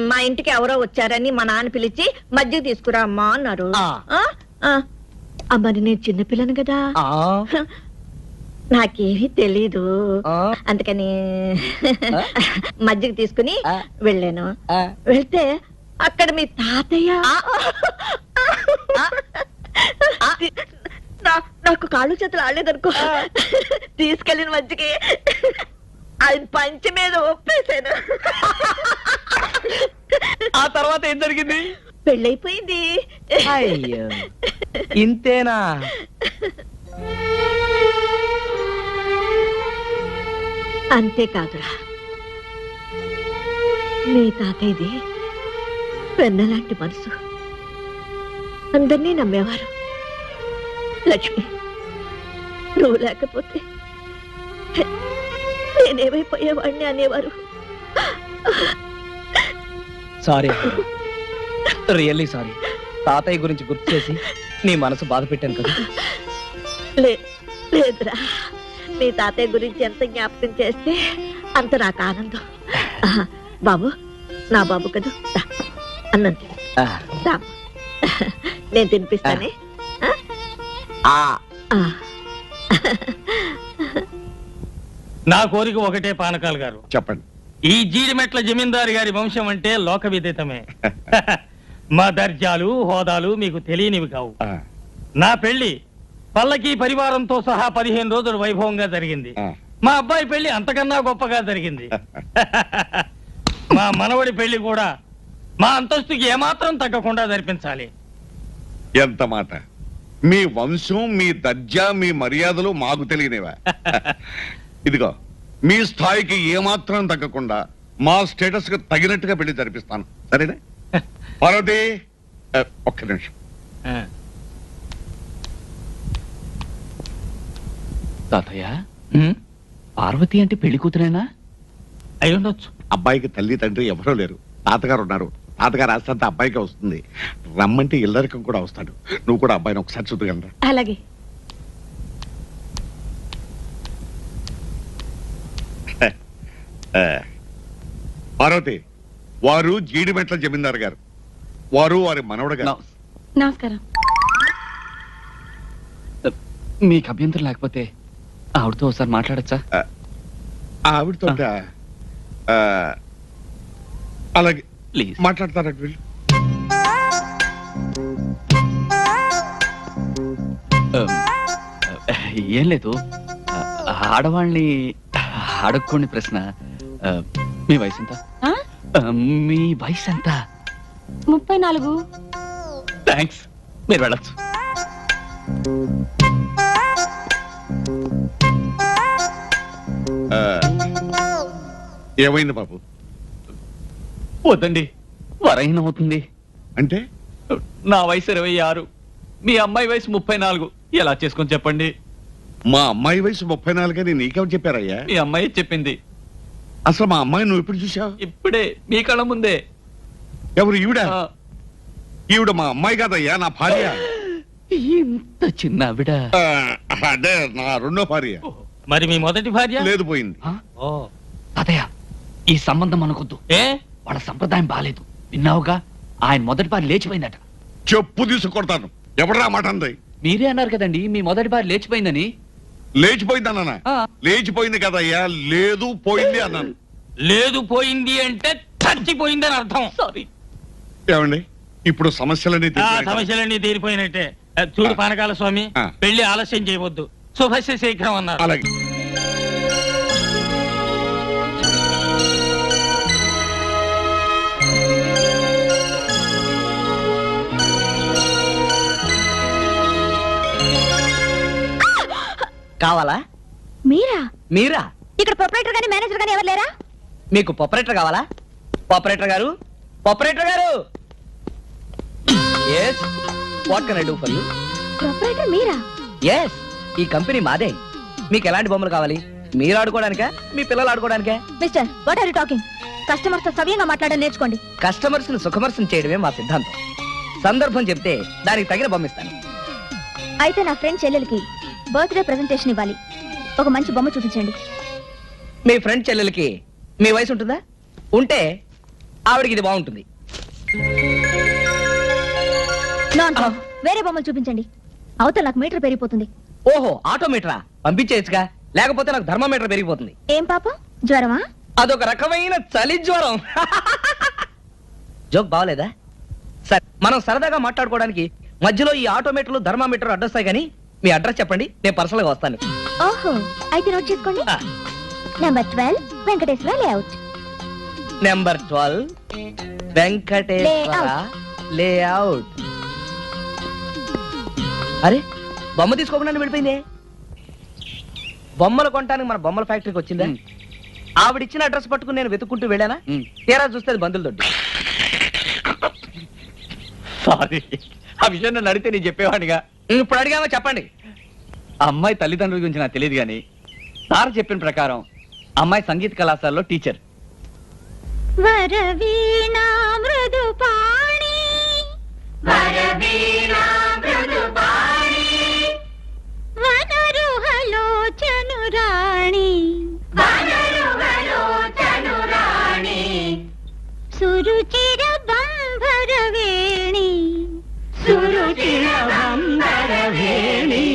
మా ఇంటికి ఎవరో వచ్చారని మా నాన్న పిలిచి మజ్జిగ తీసుకురా అమ్మా అన్నారు. మరి నేను చిన్నపిల్లను కదా, నాకేమీ తెలీదు. అందుకని మజ్జిగ తీసుకుని వెళ్ళాను. వెళ్తే అక్కడ మీ తాతయ్య నాకు కాళ్ళు చేతులు ఆడలేదనుకో, తీసుకెళ్ళిన మజ్జికి ఆయన పంచి మీద ఒప్పేశాను. ఆ తర్వాత ఏం జరిగింది? పెళ్ళైపోయింది. అయ్యో, ఇంతేనా? అంతేకాదురా, మీ తాతయ్యది వెన్నలాంటి మనసు, అందరినీ నమ్మేవారు. లక్ష్మి, నువ్వు లేకపోతే నేనేమైపోయేవాడిని అనేవారు. Sorry, really sorry. తాతయ్య గురించి గుర్తు చేసి నీ మనసు బాధ పెట్టాను కదా. లేదురా, మీ తాతయ్య గురించి ఎంత జ్ఞాపకం చేస్తే అంత నాకు ఆనందం. బాబు, నా బాబు కదా, అన్నం తిను. నేను తినిపిస్తానే. నా కోరిక ఒకటే పానకాలు గారు. చెప్పండి. ఈ జీడిమెట్ల జమీందారు గారి వంశం అంటే లోక విదితమే. మా దర్జాలు హోదాలు మీకు తెలియనివి కావు. నా పెళ్లి పల్లకి పరివారంతో సహా 15 రోజులు వైభవంగా జరిగింది. మా అబ్బాయి పెళ్లి అంతకన్నా గొప్పగా జరిగింది. మా మనవడి పెళ్లి కూడా మా అంతస్తుకి ఏమాత్రం తగ్గకుండా జరిపించాలి. ఎంత మాట! మీ వంశం, మీ దర్జా, మీ మర్యాదలు మాకు తెలియనివా? ఇదిగో, మీ స్థాయికి ఏమాత్రం తగ్గకుండా మా స్టేటస్ కు తగినట్టుగా పెళ్లి జరిపిస్తాను, సరేనా? పార్వతి, ఒక్క నిమిషం. తాతయ్య, పార్వతి అంటే పెళ్లి కూతురేనా? అయి ఉండొచ్చు. అబ్బాయికి తల్లి తండ్రి ఎవరో లేరు, తాతగారు ఉన్నారు. తాతగారు ఆస్తంతా అబ్బాయికి వస్తుంది. రమ్మంటే ఇల్లరికం కూడా వస్తాడు. నువ్వు కూడా అబ్బాయిని ఒకసారి చూడగలరా? అలాగే. పార్వతి, వారు జీడిమెట్ల జమీందారు గారు, వారు వారి మనవడు గారు. నమస్కారం. మీకు అభ్యంతరం లేకపోతే ఆవిడతో ఒకసారి మాట్లాడచ్చా? ఆవిడతో అలాగే ప్లీజ్ మాట్లాడతారంట వీళ్ళు. ఏం లేదు, ఆడవాళ్ళని అడగకుండా ప్రశ్న. మీ వయసు ఎంత? మీ వయసు ఎంత? 34. థ్యాంక్స్, మీరు వెళ్ళచ్చు. ఏమైంది బాబు? వద్దండి, వరైన అవుతుంది. అంటే నా వయసు 26, మీ అమ్మాయి వయసు 34. ఎలా చేసుకొని చెప్పండి? మా అమ్మాయి వయసు 34 అని నీకెవరు చెప్పారయ్యా? మీ అమ్మాయి చెప్పింది. అసలు మా అమ్మాయి నువ్వు ఎప్పుడు చూసావు? ఇప్పుడే మీ కళ్ళ ముందే. ఎవరు ఈవిడ? ఈవిడ మా అమ్మాయి కాదయ్యా, నా భార్య. ఇంత చిన్న ఆవిడ? అదే నా రెండో భార్య. మరి మీ మొదటి భార్య? లేదు, పోయింది. తాతయ్య, ఈ సంబంధం అనుకొద్దు. వాళ్ళ సంప్రదాయం బాలేదు. విన్నావుగా, ఆయన మొదటి భార్య లేచిపోయిందట. చెప్పు తీసుకొడతాను. ఎవడరా మాట అంది? మీరే అన్నారు కదండి మీ మొదటి భార్య లేచిపోయిందని. లేచిపోయిందన్నా? లేచిపోయింది కదయ్యా, లేదు పోయింది అన్నాను. లేదు పోయింది అంటే చచ్చిపోయిందని అర్థం. సారీ. ఏమండి, ఇప్పుడు సమస్యలన్నీ సమస్యలన్నీ తీరిపోయినట్టే. చూడు పానకాల స్వామి, పెళ్లి ఆలస్యం చేయవద్దు, శుభస్య శీఘ్రం అన్నారు. అలాగే. కావాలా? మీరా? మీరా? ఇక్కడ ప్రొపరేటర్ గాని మేనేజర్ గాని ఎవరు లేరా? మీకు ఆపరేటర్ కావాలా? ఆపరేటర్ గారు, ఆపరేటర్ గారు. yes what can I do for you? Proprietor మీరా? yes ఈ కంపెనీ మాదే. మీకు ఎలాంటి బొమ్మలు కావాలి? మీరు ఆడుకోవడానికా, మీ పిల్లలు ఆడుకోవడానికా? Mister, what are you talking? Customers తో సవ్యంగా మాట్లాడడం నేర్చుకోండి. కస్టమర్స్ ని సుఖమర్శం చేయడమే మా సిద్ధాంతం. సందర్భం చెప్తే దానికి తగిన బొమ్మ ఇస్తాను. అయితే నా ఫ్రెండ్ చెల్లెలకి బర్త్డే ప్రెజెంటేషన్ ఇవ్వాలి. ఒక మంచి బొమ్మ చూపించండి. మీ ఫ్రెండ్ చెల్లెలకి మీ వయసు ఉంటుందా? ఉంటే ఆవిడకి ఇది బాగుంటుంది. వేరే బొమ్మలు చూపించండి. అవతల నాకు మీటర్ పెరిగిపోతుంది. ఓహో, ఆటోమీటరా? పంపించేయచ్చుగా, లేకపోతే నాకు థర్మోమీటర్ పెరిగిపోతుంది. ఏం పాపం, జ్వరమా? అదొక రకమైన చలి జ్వరం. జోక్ బాగలేదా? సరే, మనం సరదాగా మాట్లాడుకోవడానికి మధ్యలో ఈ ఆటోమీటర్లు థర్మామీటర్ అడ్డొస్తాయి. కానీ మీ అడ్రస్ చెప్పండి, నేను పర్సనల్ గా వస్తాను. ఓహో, అయితే నోట్ చేసుకోండి. Number 12 Venkateswara layout. Number 12 Venkateswara layout. అరే, బొమ్మ తీసుకోకుండా వెళ్ళిపోయిందే. బొమ్మలు కొనడానికి మన బొమ్మల ఫ్యాక్టరీకి వచ్చిందా? ఆవిడిచ్చిన అడ్రస్ పట్టుకుని నేను వెతుక్కుంటూ వెళ్ళానా? తీరా చూస్తే అది బంధువుల దొడ్డి. సారీ, ఆ విషయం నన్ను అడిగితే నేను చెప్పేవాడిగా. ఇప్పుడు అడిగామో చెప్పండి. అమ్మాయి తల్లిదండ్రుల గురించి నాకు తెలియదు కానీ సార్ చెప్పిన ప్రకారం అమ్మాయి సంగీత కళాశాలలో టీచర్. వరవీణా మృదుపాణి, వరవీణా మృదుపాణి, వనరుహలోచనురాణి, వనరుహలోచనురాణి, సురుచిర బంభరవేణి, సురుచిర బంభరవేణి.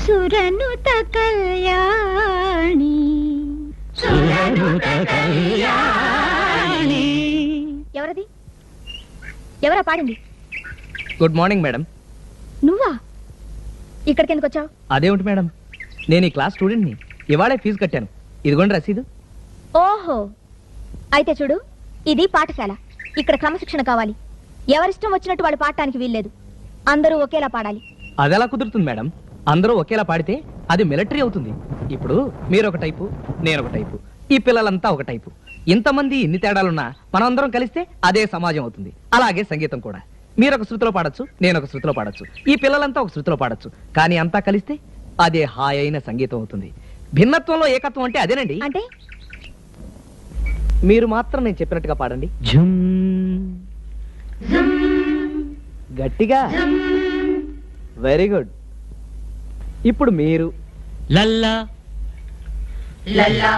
సురనుత కళ్యాణి, సురనుత కళ్యాణి. ఎవరది? ఎవరా పాడింది? Good morning madam. నువ్వా? ఇక్కడికి ఎందుకు వచ్చావు? అదేమిటి మేడం, నేను ఈ క్లాస్ స్టూడెంట్ని. ఇవాళే ఫీజు కట్టాను. ఇదిగోండి రసీదు. ఓహో, అయితే చూడు, ఇది పాఠశాల. ఇక్కడ క్రమశిక్షణ కావాలి. ఎవరిష్టం వచ్చినట్టు వాళ్ళు పాడటానికి వీల్లేదు. అందరూ ఒకేలా పాడాలి. అదెలా కుదురుతుంది మేడం? అందరూ ఒకేలా పాడితే అది మిలిటరీ అవుతుంది. ఇప్పుడు మీరు ఒక టైపు, నేను ఒక టైపు, ఈ పిల్లలంతా ఒక టైపు. ఇంతమంది ఇన్ని తేడాలున్నా మనం అందరం కలిస్తే అదే సమాజం అవుతుంది. అలాగే సంగీతం కూడా. మీరు ఒక శృతిలో పాడొచ్చు, నేను ఒక శృతిలో పాడొచ్చు, ఈ పిల్లలంతా ఒక శృతిలో పాడొచ్చు. కానీ అంతా కలిస్తే అదే హాయ్ అయిన సంగీతం అవుతుంది. భిన్నత్వంలో ఏకత్వం అంటే అదేనండి. అంటే మీరు మాత్రం నేను చెప్పినట్టుగా పాడండి. గట్టిగా. Very good. ఇప్పుడు మీరు లల్లా లల్లా.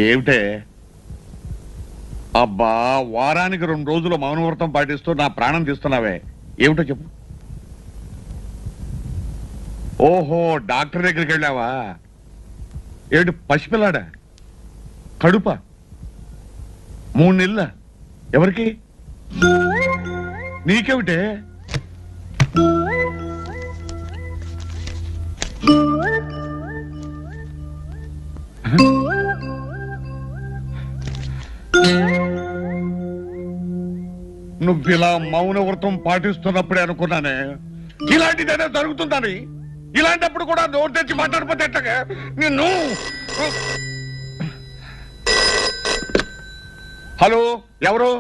ఏమిటే అబ్బా, వారానికి 2 రోజులు మౌనవ్రతం పాటిస్తూ నా ప్రాణం తీస్తున్నావే, ఏమిటో చెప్పు. ఓహో, డాక్టర్ దగ్గరికి వెళ్ళావా? ఏమిటి పసిపిల్లాడా? కడుప 3 నెలల? ఎవరికి? నీకేమిటే? నువ్విలా మౌన వ్రతం పాటిస్తున్నప్పుడే అనుకున్నానే ఇలాంటిదేదో జరుగుతుందని. ఇలాంటప్పుడు కూడా నోరు తెచ్చి మాట్లాడిపోతే ఎట్టగా నిన్ను. హలో, ఎవరు?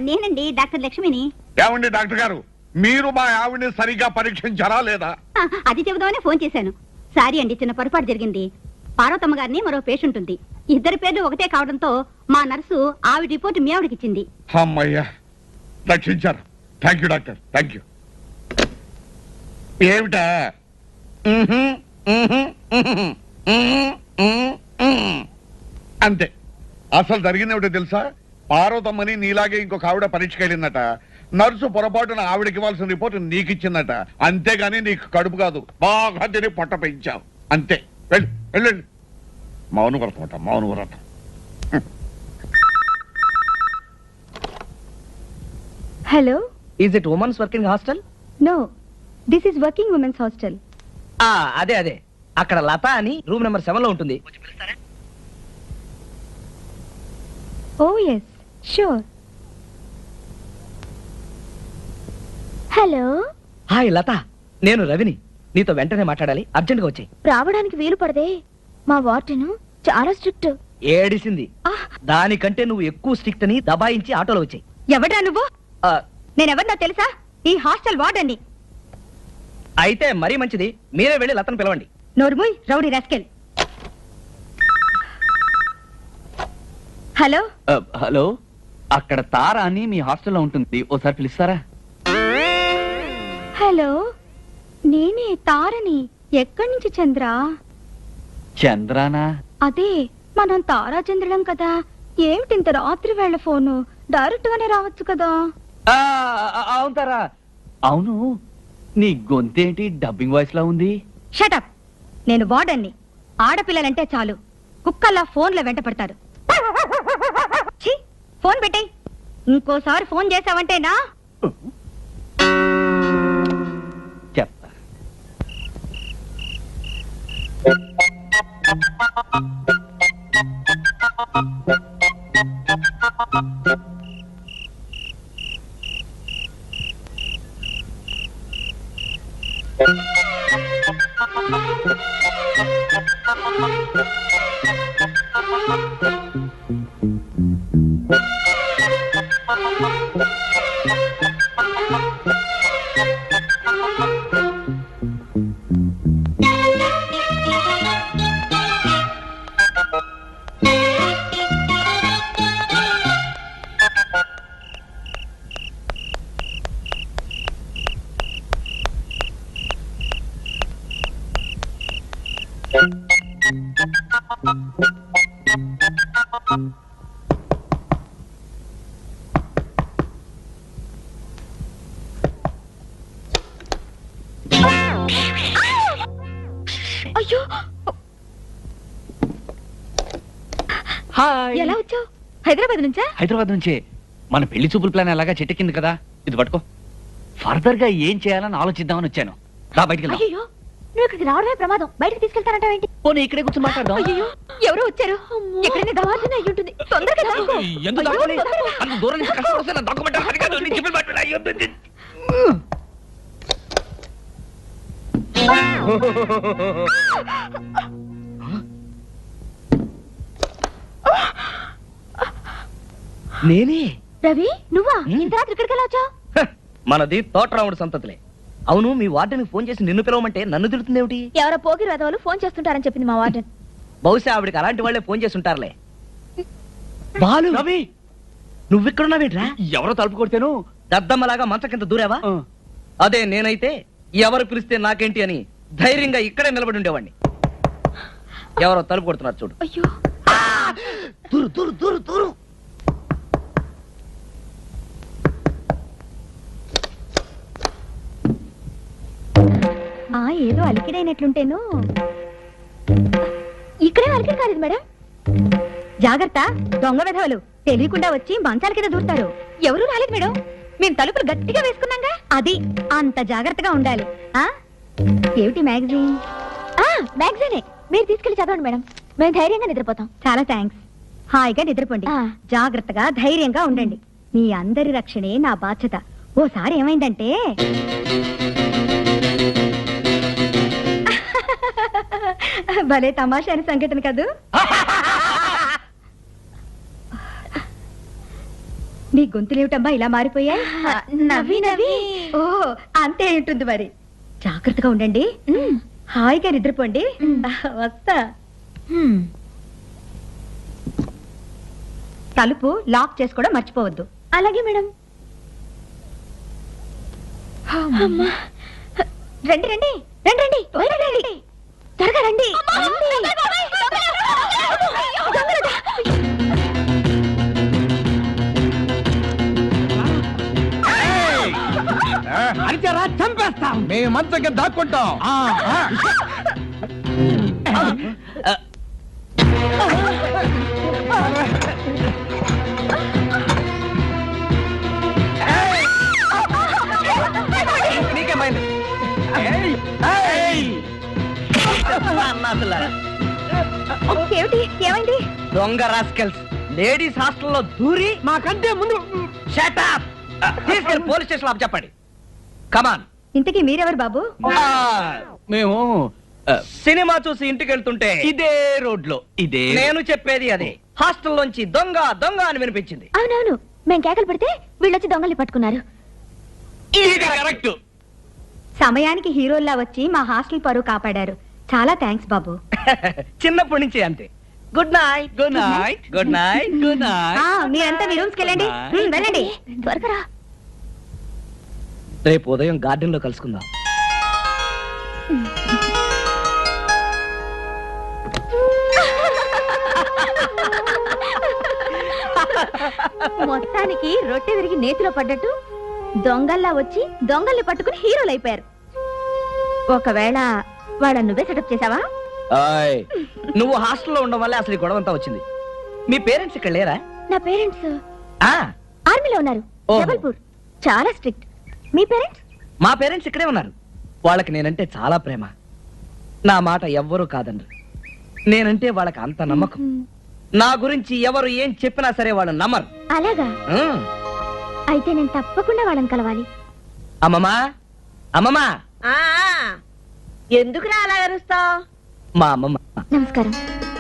నేనండి డాక్టర్ లక్ష్మిని. ఏమండి డాక్టర్ గారు, మీరు మా ఆవిడ్ని సరిగా పరీక్షించారా లేదా? అది చెబుదామని ఫోన్ చేశాను. సారీ అండి, చిన్న పొరపాటు జరిగింది. పార్వతమ్మ గారిని మరో పేషెంట్ ఉంది. ఇద్దరి పేర్లు ఒకటే కావడంతో మా నర్సు ఆవిడ రిపోర్ట్ మీ ఆవిడకి ఇచ్చింది. అమ్మయ్యా, రక్షించారు. Thank you doctor, thank you. ఏమిటా? అంతే. అసలు జరిగిందేమిటో తెలుసా? పార్వతమ్మని నీలాగే ఇంకొక ఆవిడ పరీక్షకి వెళ్ళిందట. నర్సు పొరపాటున ఆవిడకి ఇవ్వాల్సిన రిపోర్ట్ నీకు ఇచ్చిందట. అంతేగాని నీకు కడుపు కాదు, బాగా తిని పొట్ట పెంచావు. అంతే. వెళ్ళండి. మౌనవ్రతం అట, మౌనవ్రతం. Hello, is it women's working hostel? No, this is working women's hostel. అదే అదే, అక్కడ లత అని రూమ్ నెంబర్ 7 లో ఉంటుంది. ఓ ఎస్, షూర్. హలో. హాయ్ లత, నేను రవిని. నీతో వెంటనే మాట్లాడాలి, అర్జెంట్ గా వచ్చాయి. రావడానికి వీలు పడదే, మా వార్డెన్ చాలా స్ట్రిక్ట్. ఏడిసింది. దానికంటే నువ్వు ఎక్కువ స్ట్రిక్ట్ అని దబాయించి ఆటోలో వచ్చాయి. ఎవడా నువ్వు? నేనెవరినా తెలుసా? ఈ హాస్టల్ వార్డెన్ని. అయితే మరీ మంచిది, మీరే వెళ్ళి లతను పిలవండి. నోర్ముయ్, రౌడీ రాస్కెల్. హలో. హలో, అక్కడ తార అని మీ హాస్టల్లో ఉంటుంది, ఓసారి పిలుస్తారా? హలో, నేనే తారని. ఎక్కడి నుంచి చంద్ర? చంద్రానా? అదే, మనం తారాచంద్రులం కదా. ఏమిటి ఇంత రాత్రి వేళ ఫోను? డైరెక్ట్ గానే రావచ్చు కదా. అవును తారా. అవును, నీ గొంతేంటి డబ్బింగ్ వాయిస్ లా ఉంది? షటప్. నేను వార్డెన్ని. ఆడపిల్లలంటే చాలు కుక్కల్లా ఫోన్లో వెంట పడతారు. ఛీ, ఫోన్ పెట్టేయ్. ఇంకోసారి ఫోన్ చేసావంటేనా చెప్తా. అయ్యో, హాయ్. ఎలా వచ్చావు? హైదరాబాద్ నుంచా? హైదరాబాద్ నుంచే. మన పెళ్లి చూపుల ప్లాన్ ఎలాగా చెట్టెక్కింది కదా, ఇది పట్టుకో. ఫర్దర్ గా ఏం చేయాలని ఆలోచిద్దామని వచ్చాను. రా బయటికి వెళ్దాం. అయ్యో, నువ్వు ఇక్కడికి రావడమే ప్రమాదం. బయటకు తీసుకెళ్తానంటావేంటి? పోనీ ఇక్కడే కూర్చొని మాట్లాడదాం. అయ్యో, ఎవరో వచ్చారు. ఎక్కడైనా దాచిన అయ్యి ఉంటుంది. తొందరగా దాక్కో. ఎందుకు దాక్కోవాలి? అంత దూరం నుంచి కష్టపడితే నా డాక్యుమెంట్ సరిగ్గా నీ చెప్పిన మాట వినాలి. నేనే. రవి, నువ్వా? ఇంత రాత్రి ఇక్కడికి ఎలా వచ్చావు? మనది తోటరాముడు సంతతిలే. అవును, మీ వార్డెన్కి ఫోన్ చేసి నిన్ను పిలవమంటే నన్ను తిడుతుందేమిటి? ఎవరో పోకిరి వెధవలు ఫోన్ చేస్తుంటారని చెప్పింది మా వార్డెన్. బహుశా ఆవిడకి అలాంటి వాళ్ళే ఫోన్ చేసి ఉంటారులే. బాలు, రవి, నువ్వెక్కడున్నావేట్రా? ఎవరో తలుపు కొడితేను దద్దమ్మలాగా మంచ కింద దూరావా? అదే నేనైతే ఎవరు పిలిస్తే నాకేంటి అని ధైర్యంగా ఇక్కడే నిలబడి ఉండేవాడిని. ఎవరో తలుపు కొడుతున్నారు చూడు. అయ్యో, దూరు దూరు దూరు దూరు. ఏదో అలికిడైనట్లుంటేను. ఇక్కడే అలికిడి కాలేదు మేడం. జాగ్రత్త, దొంగ వెధవలు తెలియకుండా వచ్చి మంచాల కింద దూరుతారు. ఎవరూ రాలేదు మేడం. మేము తలుపులు గట్టిగా వేసుకున్నాగా. అది అంత జాగ్రత్తగా ఉండాలి. ఏమిటి మ్యాగజైన్? మ్యాగజైనే. మీరు తీసుకెళ్లి చదవండి మేడం. మేము ధైర్యంగా నిద్రపోతాం. చాలా థ్యాంక్స్. హాయిగా నిద్రపోండి. జాగ్రత్తగా ధైర్యంగా ఉండండి. మీ అందరి రక్షణే నా బాధ్యత. ఓసారి ఏమైందంటే భలే తమాషా సంఘటన కదూ. నీ గొంతులేమిటమ్మా ఇలా మారిపోయాయి? నవ్వి నవ్వి. ఓ అంతే ఉంటుంది మరి. జాగ్రత్తగా ఉండండి, హాయిగా నిద్రపోండి. వస్తా. తలుపు లాక్ చేసుకోవడం మర్చిపోవద్దు. అలాగే మేడం. రండి రండి రండి రండి రండి, త్వరగా రండి. అరిచారా చంపేస్తాం. మేము మంచంగా దాక్కుంటాం. ఏమిటి, ఏమైంది? దొంగ రాస్కెల్స్ లేడీస్ హాస్టల్లో దూరి మాకంటే ముందు షట్ అప్ తీసుకెళ్ళి పోలీస్ స్టేషన్ లో చెప్పండి. కమాన్. ఇంతకీ మీరెవరు బాబు? మేము సినిమా చూసి ఇంటికి వెళ్తుంటే ఇదే రోడ్ లో ఇదే నేను చెప్పేది అదే. హాస్టల్ నుంచి దొంగ దొంగ అని వినిపించింది. అవునవును, మేం కేకలు పెడితే వీళ్ళొచ్చి దొంగల్ని పట్టుకున్నారు. కరెక్ట్. సమయానికి హీరోల్లా వచ్చి మా హాస్టల్ పరువు కాపాడారు. చాలా థ్యాంక్స్ బాబు. చిన్నప్పటి నుంచి అంతే. Good night. Good night. Good night. Good night. మీరంతా మీ రూమ్స్కి వెళ్ళండి. వెళ్ళండి త్వరగా. రేపు ఉదయం గార్డెన్ లో కలుసుకుందాం. మొత్తానికి రొట్టె విరిగి నేతిలో పడ్డట్టు దొంగల్లా వచ్చి దొంగల్ని పట్టుకుని హీరోలు అయిపోయారు. ఒకవేళ వాళ్ళ నువ్వే సెటప్ చేసావా? నువ్వు హాస్టల్లో ఉండడం వల్ల అసలు ఈ గొడవ అంతా వచ్చింది. మీ పేరెంట్స్ ఇక్కడ లేరా? నా పేరెంట్స్ ఆ ఆర్మీలో ఉన్నారు, జబల్పూర్. చాలా స్ట్రిక్ట్. మీ పేరెంట్స్? మా పేరెంట్స్ ఇక్కడే ఉన్నారు. వాళ్ళకి నేనంటే చాలా ప్రేమ. నా మాట ఎవ్వరూ కాదండ్రు. నేనంటే వాళ్ళకి అంత నమ్మకం. నా గురించి ఎవరు ఏం చెప్పినా సరే వాళ్ళు నమ్మరు. అలాగా? అయితే నేను తప్పకుండా వాళ్ళని కలవాలి. అమ్మమ్మా, అమ్మమ్మా. ఎందుకు అలా అరుస్తావు? మా అమ్మమ్మ. నమస్కారం.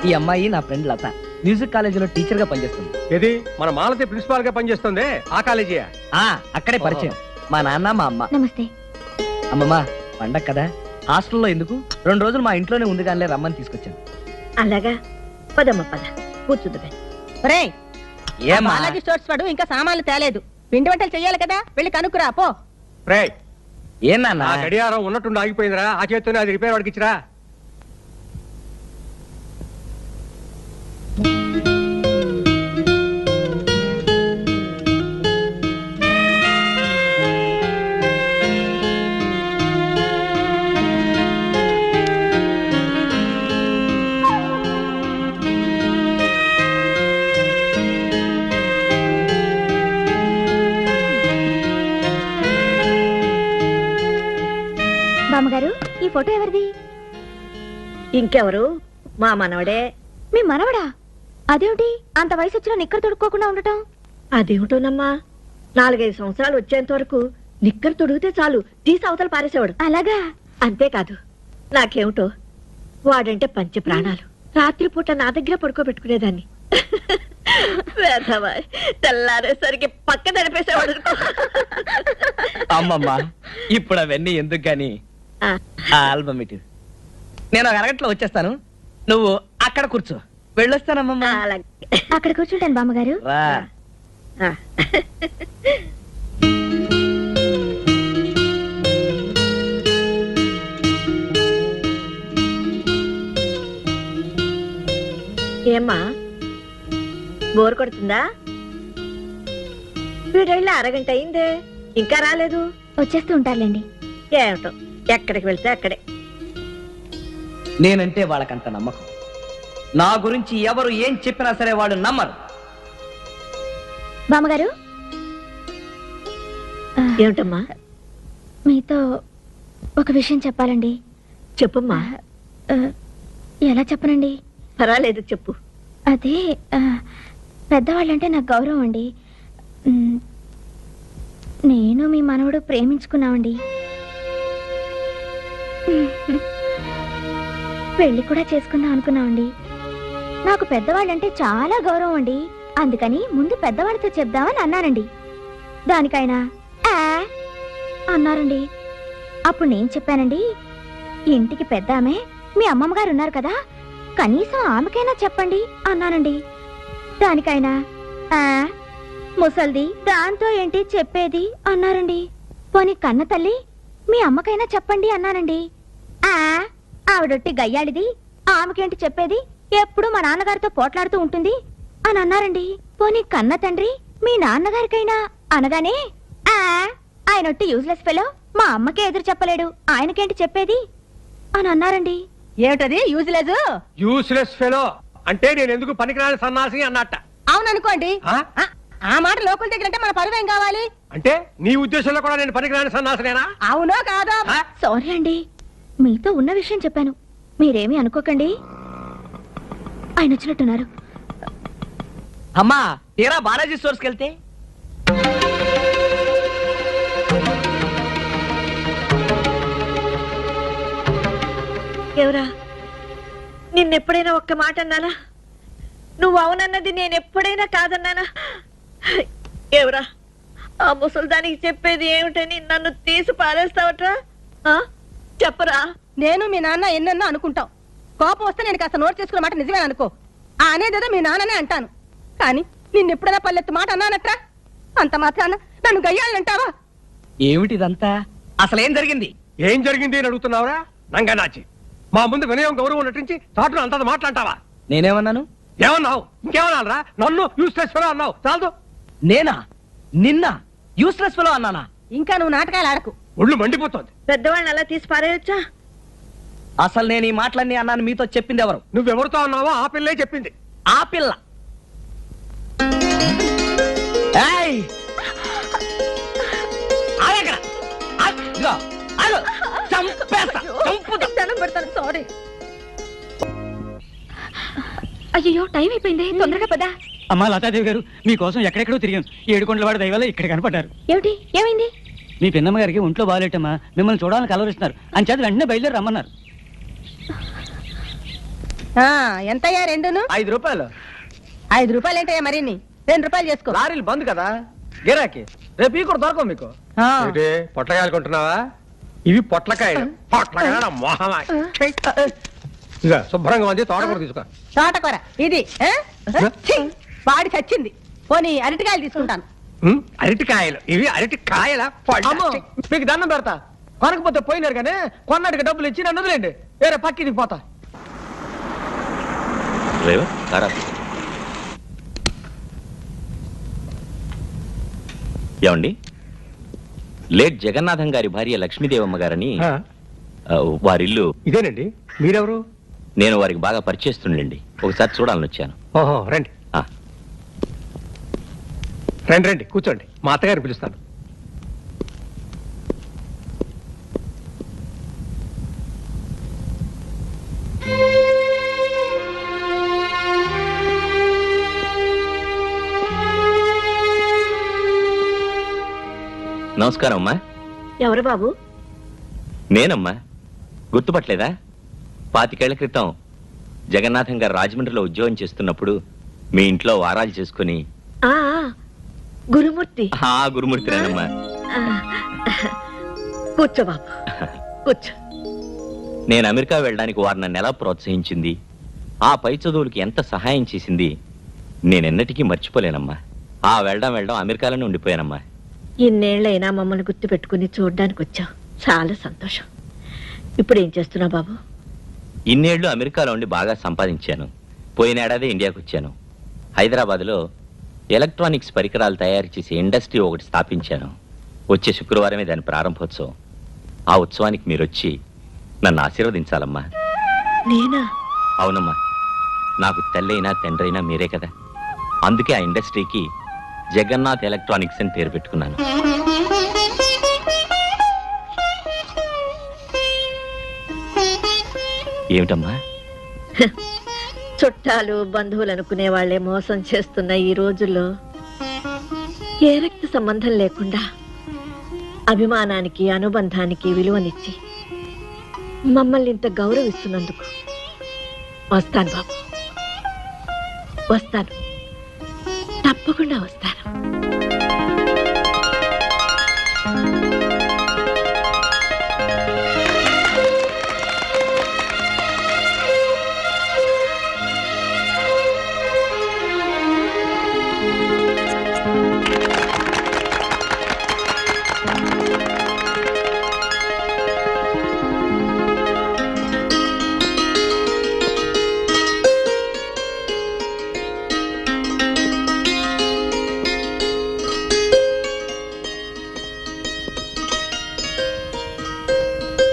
ఈ అమ్మాయి నా ఫ్రెండ్ లత. మ్యూజిక్ కాలేజీలో టీచర్ గా పనిచేస్తుంది. ఏది మన మాలతి ప్రిన్సిపాల్ గా పనిచేస్తుంది ఆ కాలేజీ? అక్కడే పరిచయం. మా నాన్న మా అమ్మ. నమస్తే. అమ్మమ్మ, పండగ కదా హాస్టల్లో ఎందుకు 2 రోజులు మా ఇంట్లోనే ఉంది కానీ రమ్మని తీసుకొచ్చాను. అలాగా? పదమ్మ పద, కూర్చుంది. బాలాజీ స్టోర్స్ వాడు ఇంకా సామాన్లు తేలేదు. పిండి వంటలు చెయ్యాలి కదా, వెళ్ళి కనుక్కురా పో. ఏనా గడియారం ఉన్నట్టుండి ఆగిపోయిందిరా, ఆ చేత్తోనే అది రిపేర్ వాడికి ఇచ్చిరా. బామ్మగారు, ఈ ఫోటో ఎవరిది? ఇంకెవరు? మా మనవడే. మీ మనవడా? అదేమిటి అంత వయసు వచ్చినా నిక్కర తొడుక్కోకుండా ఉండటం? అదేమిటోనమ్మా, 4-5 సంవత్సరాలు వచ్చేంత వరకు నిక్కరు తొడిగితే చాలు తీసి అవతల పారేసేవాడు. అలాగా? అంతేకాదు, నాకేమిటో వాడంటే పంచ ప్రాణాలు. రాత్రిపూట నా దగ్గర పడుకోబెట్టుకునేదాన్ని. తెల్లారేసరికి పక్క నడిపేసేవాడు. అమ్మమ్మ, ఇప్పుడు అవన్నీ ఎందుకు గాని ఆల్బమ్ ఇటు. నేను 1 అరగంటలో వచ్చేస్తాను. నువ్వు అక్కడ కూర్చో. వెళ్ళొస్తానమ్మమ్మ. అక్కడ కూర్చుంటాను బామ్మగారు. రా. ఏమ్మా, బోర్ కొడుతుందా? వీడెళ్ళి 1 అరగంట అయిందే, ఇంకా రాలేదు. వచ్చేస్తూ ఉంటారులేండి. ఏమిటో, ఎక్కడికి వెళ్తే అక్కడే. నేనంటే వాళ్ళకంత నమ్మకం. నా గురించి ఎవరు ఏం చెప్పినా సరే వాళ్ళు నమ్మరు. బామ్మగారు, ఏమిటమ్మా? మీతో ఒక విషయం చెప్పాలండి. చెప్పమ్మా. ఎలా చెప్పనండి? పర్వాలేదు, చెప్పు. అదే పెద్దవాళ్ళంటే నాకు గౌరవం అండి. నేను మీ మనవడు ప్రేమించుకున్నామండి. పెళ్లి కూడా చేసుకుందాం అనుకున్నామండి. నాకు పెద్దవాళ్ళంటే చాలా గౌరవం అండి. అందుకని ముందు పెద్దవాళ్ళతో చెప్దామని అన్నానండి. దానికైనా ఆ అన్నారండి. అప్పుడు నేను చెప్పానండి, ఇంటికి పెద్ద ఆమె మీ అమ్మమ్మ గారు ఉన్నారు కదా, కనీసం ఆమెకైనా చెప్పండి అన్నానండి. దానికైనా ఆ ముసల్ది దాంతో ఏంటి చెప్పేది అన్నారండి. పోనీ కన్న తల్లి మీ అమ్మకైనా చెప్పండి అన్నానండి. ఆ ఆవిడొట్టి గయ్యాడిది, ఆమెకేంటి చెప్పేది, ఎప్పుడు మా నాన్నగారితో పోట్లాడుతూ ఉంటుంది అని అన్నారండి. పోనీ కన్న తండ్రి మీ నాన్నగారికైనా అనగానే ఆ ఆయనొట్టి యూజ్లెస్ ఫెలో, మా అమ్మకే ఎదురు చెప్పలేడు, ఆయనకేంటి చెప్పేది అని అన్నారండి. ఏమిటది యూజ్లెస్? యూస్లెస్ ఫెలో అంటే నేను ఎందుకు పనికిరాని సన్నాసి అన్నట్ట. అవుననుకోండి. ఆ మాట లోకల్ దగ్గర అంటే మన పరువేం కావాలి? అంటే నీ ఉద్దేశంలో కూడా నేను పనికిరాని సన్నాసినేనా? అవునో కాదా? సారీ అండి, మీతో ఉన్న విషయం చెప్పాను, మీరేమీ అనుకోకండి. ఆయన వచ్చినట్టున్నారు. అమ్మా తీరా బాలాజీ స్టోర్స్కి వెళ్తే ఎవరా నిన్నెప్పుడైనా ఒక్క మాట అన్నానా? నువ్వు అవునన్నది నేను ఎప్పుడైనా కాదన్నానా? ఎవరా ఆ ముసల్దానికి చెప్పేది ఏమిటని నన్ను తీసి పారేస్తావట్రా? చెప్పరా. నేను మీ నాన్న ఎన్నెన్నో అనుకుంటాం. కోపం వస్తే నేను కాస్త నోట్ చేసుకున్న మాట నిజమే అనుకో. ఆ అనేదేదో మీ నాన్ననే అంటాను. కానీ నిన్నెప్పుడైనా పల్లెత్తు మాట అన్నానట్రా? అంత మాత్రాన నన్ను గయ్యాలంటావా? ఏమిటిదంతా? అసలేం జరిగింది? ఏం జరిగింది అని అడుగుతున్నావురా నంగనాచి? మా ముందు వినయం గౌరవం నటించి చాటును అంత మాట్లాంటావా? నేనేమన్నాను? ఏమన్నావు? ఇంకేమన్నా? నన్ను యూస్లెస్ ఫెలో అన్నావు. చాలు. నేనా? నిన్న యూస్లెస్ ఫెలో అన్నానా? ఇంకా నువ్వు నాటకాలు ఆడకు. ఒళ్ళు మండిపోతుంది. పెద్దవాళ్ళని అలా తీసి పారేయొచ్చా? అసలు నేను ఈ మాటలన్నీ అన్నాను మీతో చెప్పింది ఎవరు? నువ్వెవరితో అన్నావో ఆ పిల్లే చెప్పింది. ఆ పిల్ల సారీ. అయ్యో టైం అయిపోయింది, తొందరగా పదా. అమ్మా లతాదేవి గారు, మీకోసం ఎక్కడెక్కడో తిరిగాం. 7 కొండల వాడి దయవల్ల ఇక్కడ కనపడ్డారు. ఏమిటి, ఏమైంది? మీ పిన్నమ్మ గారికి ఒంట్లో బాగాలేటమ్మా, మిమ్మల్ని చూడాలని కలవరిస్తున్నారు. అంచేత వెంటనే బయలుదేరి రమ్మన్నారు. ఎంతయ్యా రెండును? 5 రూపాయలు. 5 రూపాయలు ఏంటయ్యా మరిన్ని? 2 రూపాయలు చేసుకో. లారీలు బంద్ కదా, గిరాకి రేపు ఈ కూడా దొరకవు మీకు. పొట్లకాయలు కొంటున్నావా? ఇవి పొట్లకాయలు. పొట్లకాయల మొహమా. ఇక శుభ్రంగా ఉంది. తోటకూర తీసుకో. తోటకూర ఇది వాడి చచ్చింది. పోనీ అరటికాయలు తీసుకుంటాను. అరటికాయలు? ఇవి అరటికాయల? మీకు దండం పెడతా, కొనకపోతే పోయినారు కానీ కొన్నాటికి డబ్బులు ఇచ్చి నన్ను వదిలేండి, వేరే పక్కింటికి పోతా. ఏమండి, లేట్ జగన్నాథం గారి భార్య లక్ష్మీదేవమ్మ గారని వారిల్లు ఇదేనండి. మీరెవరు? నేను వారికి బాగా పరిచయిస్తుండండి, ఒకసారి చూడాలని వచ్చాను. ఓహో రండి. రండి రండి కూర్చోండి, మా అత్తగారు పిలుస్తాను. నమస్కారం అమ్మా. ఎవరు బాబు? నేనమ్మా, గుర్తుపట్టలేదా? 25 ఏళ్ల క్రితం జగన్నాథం గారు రాజమండ్రిలో ఉద్యోగం చేస్తున్నప్పుడు మీ ఇంట్లో వారాలు చేసుకుని. గురుమూర్తి. గురుమూర్తినేనమ్మా. కూర్చో బాబు, కూర్చో. నేను అమెరికా వెళ్ళడానికి వారు నన్ను ఎలా ప్రోత్సహించింది, ఆ పై చదువులకి ఎంత సహాయం చేసింది నేనెన్నటికీ మర్చిపోలేనమ్మా. వెళ్ళడం అమెరికాలోనే ఉండిపోయానమ్మా. ఇన్నేళ్లైనా మమ్మల్ని గుర్తు పెట్టుకుని చూడ్డానికి వచ్చావు, చాలా సంతోషం. ఇప్పుడు ఏం చేస్తున్నావు బాబు? ఇన్నేళ్లు అమెరికాలో ఉండి బాగా సంపాదించాను. పోయినేడాది ఇండియాకు వచ్చాను. హైదరాబాద్లో ఎలక్ట్రానిక్స్ పరికరాలు తయారు చేసే ఇండస్ట్రీ ఒకటి స్థాపించాను. వచ్చే శుక్రవారమే దాని ప్రారంభోత్సవం. ఆ ఉత్సవానికి మీరు వచ్చి నన్ను ఆశీర్వదించాలమ్మా. నేనా? అవునమ్మా, నాకు తల్లైనా తండ్రైనా మీరే కదా. అందుకే ఆ ఇండస్ట్రీకి జగన్నాథ్ ఎలక్ట్రానిక్స్ అని పేరు పెట్టుకున్నాను. ఏమిటమ్మా? చుట్టాలు బంధువులు అనుకునే వాళ్లే మోసం చేస్తున్న ఈ రోజుల్లో ఏ రక్త సంబంధం లేకుండా అభిమానానికి అనుబంధానికి విలువనిచ్చి మమ్మల్ని ఇంత గౌరవిస్తున్నందుకు వస్తాను బాబు, వస్తాను, తప్పకుండా వస్తాను.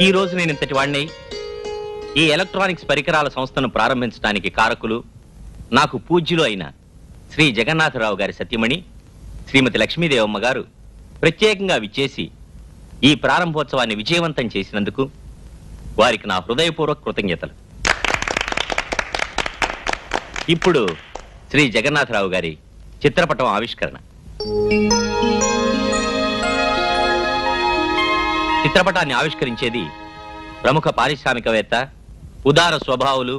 ఈ రోజు నేను ఇంతటి వాడిని ఈ ఎలక్ట్రానిక్స్ పరికరాల సంస్థను ప్రారంభించడానికి కారకులు నాకు పూజ్యులు అయిన శ్రీ జగన్నాథరావు గారి సత్యమణి శ్రీమతి లక్ష్మీదేవమ్మ గారు ప్రత్యేకంగా విచ్చేసి ఈ ప్రారంభోత్సవాన్ని విజయవంతం చేసినందుకు వారికి నా హృదయపూర్వక కృతజ్ఞతలు. ఇప్పుడు శ్రీ జగన్నాథరావు గారి చిత్రపటం ఆవిష్కరణ. చిత్రపటాన్ని ఆవిష్కరించేది ప్రముఖ పారిశ్రామికవేత్త, ఉదార స్వభావులు,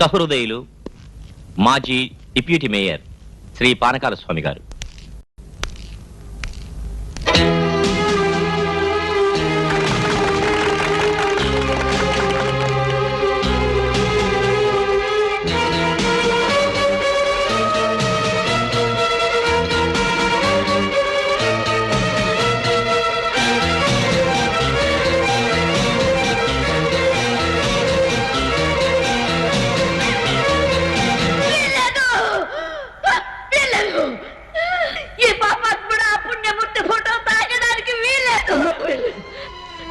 సహృదయులు, మాజీ డిప్యూటీ మేయర్ శ్రీ పానకాల స్వామి గారు.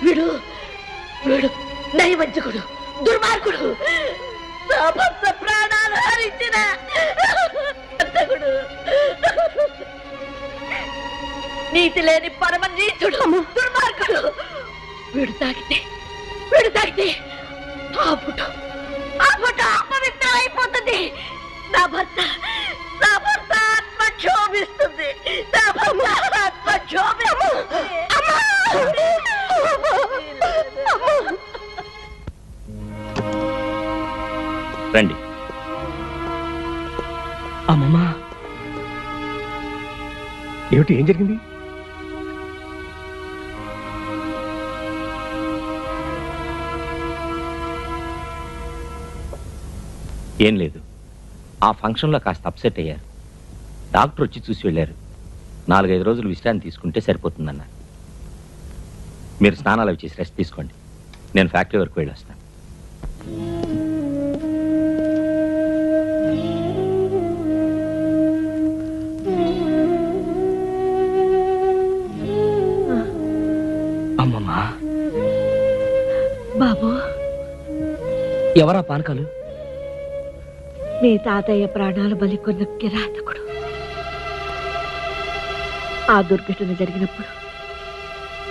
వీడు వీడు నయవంచకుడు, దుర్మార్గుడు, సమస్త ప్రాణాలు హరించిన హంతకుడు, నీతి లేని పరమ నీచుడు, దుర్మార్గుడు. వీడు తాకితే ఆ ఫోటో అపవిత్రం అయిపోతుంది. నా భర్త ఆత్మ క్షోభిస్తుంది. నా భర్త ఆత్మ క్షోభిస్తుంది. రండి. అమ్మమ్మా, ఏమిటి, ఏం జరిగింది? ఏం లేదు, ఆ ఫంక్షన్లో కాస్త అప్సెట్ అయ్యారు. డాక్టర్ వచ్చి చూసి వెళ్ళారు. 4-5 రోజులు విశ్రాంతి తీసుకుంటే సరిపోతుందన్నారు. మీరు స్నానాలు అవి చేసి రెస్ట్ తీసుకోండి. నేను ఫ్యాక్టరీ వరకు వెళ్ళి వస్తాను. అమ్మమ్మా. బాబు, ఎవరా పానకాలు? మీ తాతయ్య ప్రాణాలు బలికొన్న కిరాతకుడు. ఆ దుర్ఘటన జరిగినప్పుడు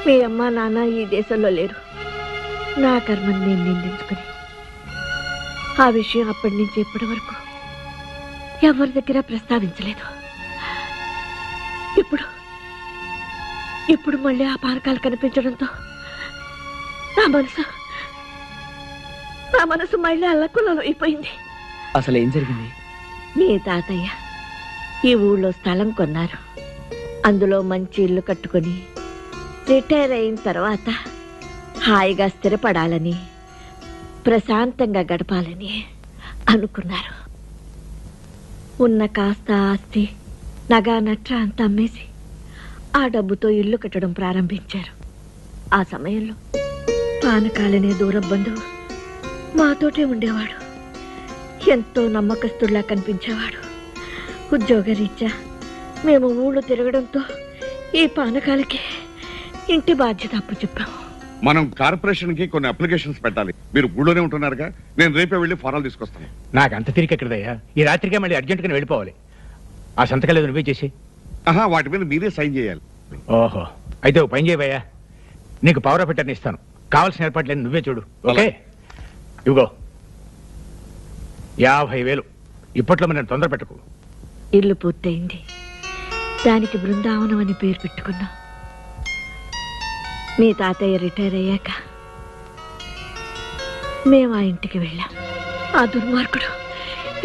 మీ అమ్మ నాన్న ఈ దేశంలో లేరు. నా కర్మని నేను నిందించుకుని ఆ విషయం అప్పటి నుంచి ఇప్పటి వరకు ఎవరి దగ్గర ప్రస్తావించలేదు. ఇప్పుడు మళ్ళీ ఆ పానకాలు కనిపించడంతో నా మనసు మళ్ళీ అల్లకులలో అయిపోయింది. అసలు ఏం జరిగింది? మీ తాతయ్య ఈ ఊళ్ళో స్థలం కొన్నారు. అందులో మంచి ఇల్లు కట్టుకొని రిటైర్ అయిన తర్వాత హాయిగా స్థిరపడాలని, ప్రశాంతంగా గడపాలని అనుకున్నారు. ఉన్న కాస్త ఆస్తి, నగా నట్ర అంతా అమ్మేసి ఆ డబ్బుతో ఇల్లు కట్టడం ప్రారంభించారు. ఆ సమయంలో పానకాలనే దూరం బంధువు మాతోటే ఉండేవాడు. ఎంతో నమ్మకస్తుడిలా కనిపించేవాడు. ఉద్యోగరీత్యా మేము ఊళ్ళు తిరగడంతో ఈ పానకాలకి ఇంటి బాధ్యత అప్పు చెప్పాము. మనం కార్పొరేషన్ కి కొన్ని అప్లికేషన్స్ పెట్టాలి. మీరు ఊళ్ళోనే ఉంటున్నారుగా, నేను రేపే వెళ్ళి ఫారాలు తీసుకొస్తాను. నాకు అంత తిరిగి ఎక్కడదయ్యా, ఈ రాత్రికే మళ్ళీ అర్జెంటుగా వెళ్ళిపోవాలి. ఆ సంతకాలు నువ్వే చేసి. వాటి మీద మీరే సైన్ చేయాలి. ఓహో, అయితే ఓ పని చేయవయ్యా, నీకు పవర్ ఆఫ్ అటర్నీ ఇస్తాను. కావాల్సిన ఏర్పాట్లేదు నువ్వే చూడు. ఓకే, ఇవిగో 50,000. ఇప్పట్లో మనం తొందర పెట్టకు. ఇల్లు పూర్తయింది. దానికి బృందావనం అని పేరు పెట్టుకున్నాం. మీ తాతయ్య రిటైర్ అయ్యాక మేము ఆ ఇంటికి వెళ్ళాం. ఆ దుర్మార్గుడు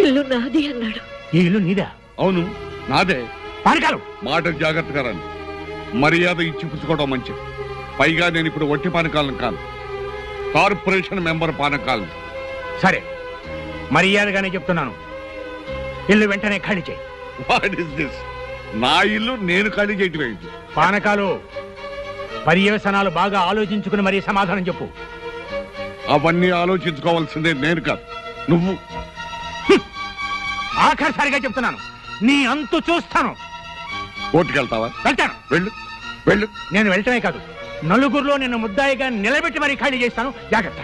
ఇల్లు నాది అన్నాడు. ఈ ఇల్లు నీదా? అవును, నాదే. పానకాలు మాట జాగ్రత్తగా రండి. మర్యాద ఇచ్చి పుచ్చుకోవడం మంచిది. పైగా నేను ఇప్పుడు వట్టి పానకాలను కాదు, కార్పొరేషన్ మెంబర్ పానకాలను. సరే, మర్యాదగానే చెప్తున్నాను, ఇల్లు వెంటనే ఖాళీ చేయి. What is this? నా ఇల్లు నేను ఖాళీ చేయటం ఏంటి? పానకాలు, పర్యవసనాలు బాగా ఆలోచించుకుని మరీ సమాధానం చెప్పు. అవన్నీ ఆలోచించుకోవాల్సిందే నేను కాదు, నువ్వు. ఆఖరిసారిగా చెప్తున్నాను, నీ అంతు చూస్తాను. కోర్టుకెళ్తావా? వెళ్తాను. వెళ్ళు, వెళ్ళు. నేను వెళ్ళటమే కాదు, నలుగురిలో నిన్ను ముద్దాయిగా నిలబెట్టి మరీ ఖాళీ చేస్తాను. జాగ్రత్త.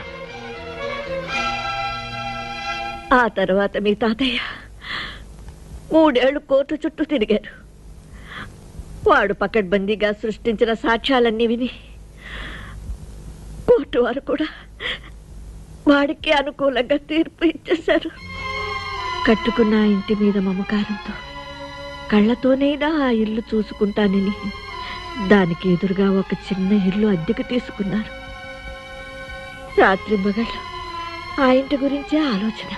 ఆ తర్వాత మీ తాతయ్య 3 ఏళ్లు కోర్టు చుట్టూ తిరిగారు. వాడు పకడ్బందీగా సృష్టించిన సాక్ష్యాలన్నీ విని కోర్టు వారు కూడా వాడికి అనుకూలంగా తీర్పు ఇచ్చేశారు. కట్టుకున్న ఆ ఇంటి మీద మమకారంతో కళ్ళతోనైనా ఆ ఇల్లు చూసుకుంటానని దానికి ఎదురుగా ఒక చిన్న ఇల్లు అద్దెకు తీసుకున్నారు. రాత్రి మగళ్ళు ఆ ఇంటి గురించే ఆలోచన.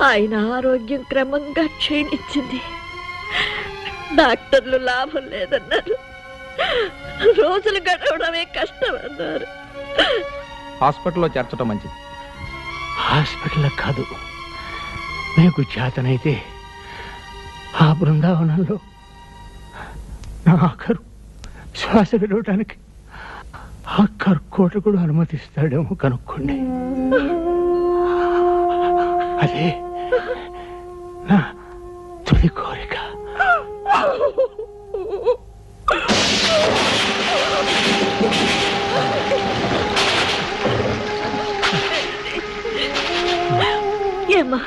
ఆయన ఆరోగ్యం క్రమంగా క్షీణించింది. డాక్టర్లు లాభం లేదన్నారు. రోజులు గడవడమే కష్టం అన్నారు. హాస్పిటల్లో చేర్చడం మంచిది. హాస్పిటల్ కాదు, మీకు చేతనైతే ఆ బృందావనంలో నా ఆఖరు శ్వాస విడవటానికి ఆ కర్కోటకుడు అనుమతిస్తాడేమో కనుక్కోండి. అదే నా తుది కోరిక. ఏమ్మా,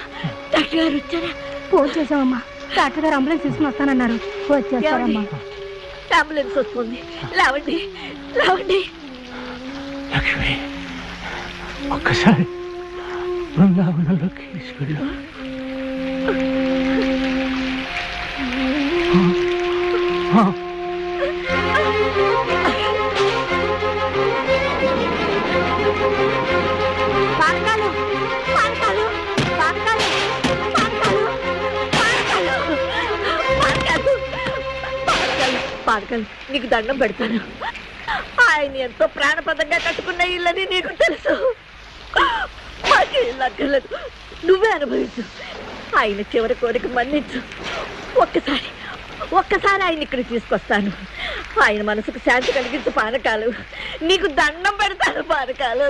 డాక్టర్ గారు వచ్చారా? ఫోన్ చేసామమ్మా. డాక్టర్ గారు అంబులెన్స్ తీసుకుని వస్తానన్నారు. వచ్చేస్తారమ్మా. అంబులెన్స్ వస్తుంది. లేవండి, లేవండి. లక్ష్మి, ఒక్కసారి బృందావనంలోకి తీసుకెళ్ళు. పానకాలు, పానకాలు, పానకాలు, పానకాలు, పానకాలు, పానకాలు, పానకాలు, పానకాలు. నీకు దండం పెడతాను. ఆయన ఎంతో ప్రాణపదంగా కట్టుకున్న ఇల్లని నీకు తెలుసు. మాకు ఇల్లు అక్కర్లేదు, నువ్వే అనుభవించు. ఆయన చివరి కోరిక మన్నించు. ఒక్కసారి ఆయన ఇక్కడ తీసుకొస్తాను. ఆయన మనసుకు శాంతి కలిగించు పానకాలు. నీకు దండం పెడతాను పానకాలు.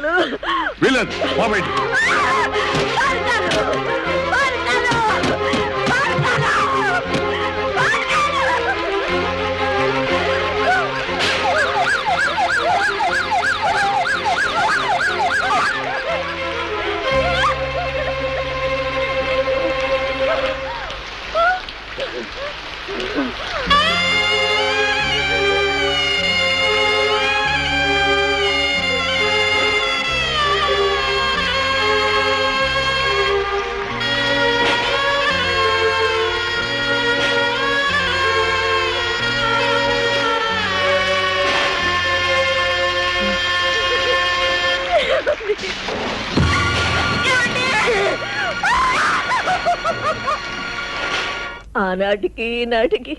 ఆనాటికి ఈనాటికి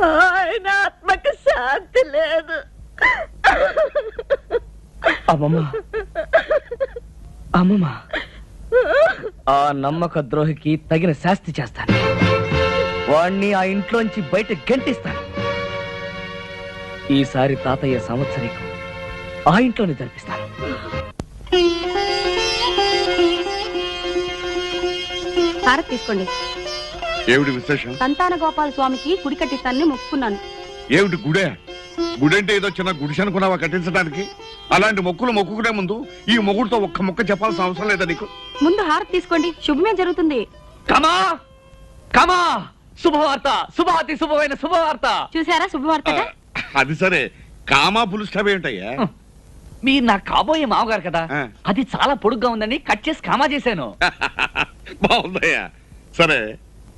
ఆయన ఆత్మకు శాంతి లేదు. అమ్మమ్మ, అమ్మమ్మ, ఆ నమ్మక ద్రోహికి తగిన శాస్తి చేస్తాను. వాణ్ణి ఆ ఇంట్లోంచి బయట గంటిస్తాను. ఈసారి తాతయ్య సంవత్సరీకం ఆ ఇంట్లోనే జరిపిస్తాను. హారతి తీసుకోండి. ఏమిటి విశేషం? సంతాన గోపాల స్వామికి గుడి కట్టిస్తానని మొక్కుకున్నాను. ఏమిటి గుడే? గుడంటే ఏదో చిన్న గుడిసె అనుకున్నావా కట్టించడానికి? అలాంటి మొక్కులు మొక్కుకునే ముందు ఈ మొగుడుతో ఒక్క మొక్క చెప్పాల్సిన అవసరం లేదా నీకు? ముందు హారతి తీసుకోండి, శుభమే జరుగుతుంది. కమా కమా, శుభవార్త, శుభాతి శుభమైన శుభవార్త. చూసారా శుభవార్తగా? అది సరే, కామా పులుస్టాప్ ఏమిటయ్యా? మీరు నా కాబోయే మామగారు కదా, అది చాలా పొడుగ్గా ఉందని కట్ చేసి కామా చేశాను. బాగుందయ్యా. సరే,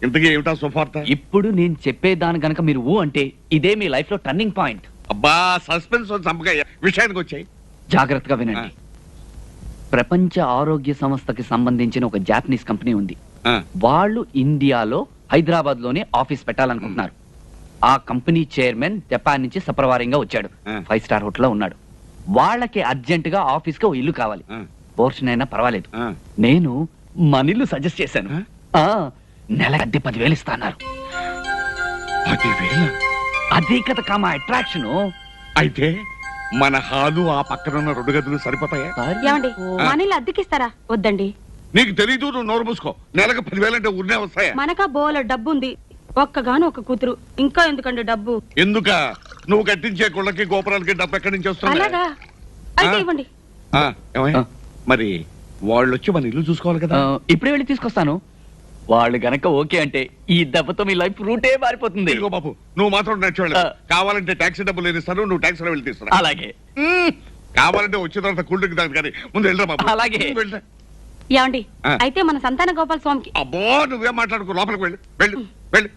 ఇంతకీ ఏమిటా శుభవార్త? ఇప్పుడు నేను చెప్పేదాని గనక మీరు ఊ అంటే ఇదే మీ లైఫ్ లో టర్నింగ్ పాయింట్. అబ్బా, సస్పెన్స్ చంపకయ్యా, విషయానికి వచ్చాయి. జాగ్రత్తగా వినండి. ప్రపంచ ఆరోగ్య సంస్థకి సంబంధించిన ఒక జాపనీస్ కంపెనీ ఉంది. ఆ, వాళ్ళు ఇండియాలో హైదరాబాద్ లోనే ఆఫీస్ పెట్టాలనుకుంటున్నారు. ఆ కంపెనీ చైర్మన్ జపాన్ నుంచి సపరవారంగా వచ్చాడు. 5 స్టార్ హోటల్లో ఉన్నాడు. వాళ్ళకి అర్జెంట్ గా ఆఫీస్ కి ఓ ఇల్లు కావాలి. పోర్షన్ అయినా పర్వాలేదు. నేను మన ఇల్లు సజెస్ట్ చేశాను. నెల అద్దె 10,000 ఇస్తాన్నారు. 10,000? అదే కదా కామా అట్రాక్షన్. అయితే మన హాలు ఆ పక్కనున్న 2 గదులు సరిపోతాయా? ఏమండి మనీళ్ళు అద్దెకిస్తారా? వద్దండి. నీకు తెలీదు, నువ్వు నోరు మూసుకో. నెలకు 10,000 అంటే ఊరినే వస్తాయా? మనకా బోల డబ్బు ఉంది, ఒక్కగాను ఒక కూతురు, ఇంకా ఎందుకండి డబ్బు? ఎందుక? నువ్వు కట్టించే గుళ్ళకి గోపురాలకి డబ్బు ఎక్కడి నుంచి వస్తుంది? అలాగా? అయితే ఇవ్వండి. మరి వాళ్ళు వచ్చి మన ఇల్లు చూసుకోవాలి కదా. ఇప్పుడే వెళ్ళి తీసుకొస్తాను. వాళ్ళు గనక ఓకే అంటే ఈ దెబ్బతో మీ లైఫ్ రూటే మారిపోతుంది. ఇదిగో బాబు, నువ్వు మాత్రం నచ్చేవాళ్ళు. కావాలంటే టాక్సీ డబ్బులు నేను ఇస్తాను, నువ్వు టాక్సీలో వెళ్ళి తీసుకురా. అలాగే. కావాలంటే వచ్చిన తర్వాత కూల్ డ్రింక్ తాగు కానీ ముందు వెళ్ళరా బాబు. అలాగే. వెళ్ళరా. ఏమండి అయితే మన సంతాన గోపాల స్వామికి. అబ్బో, నువ్వేం మాట్లాడుకో, లోపలికి వెళ్ళు వెళ్ళు వెళ్ళు.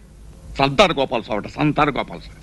సంతాన గోపాల స్వామి, సంతాన గోపాల స్వామి.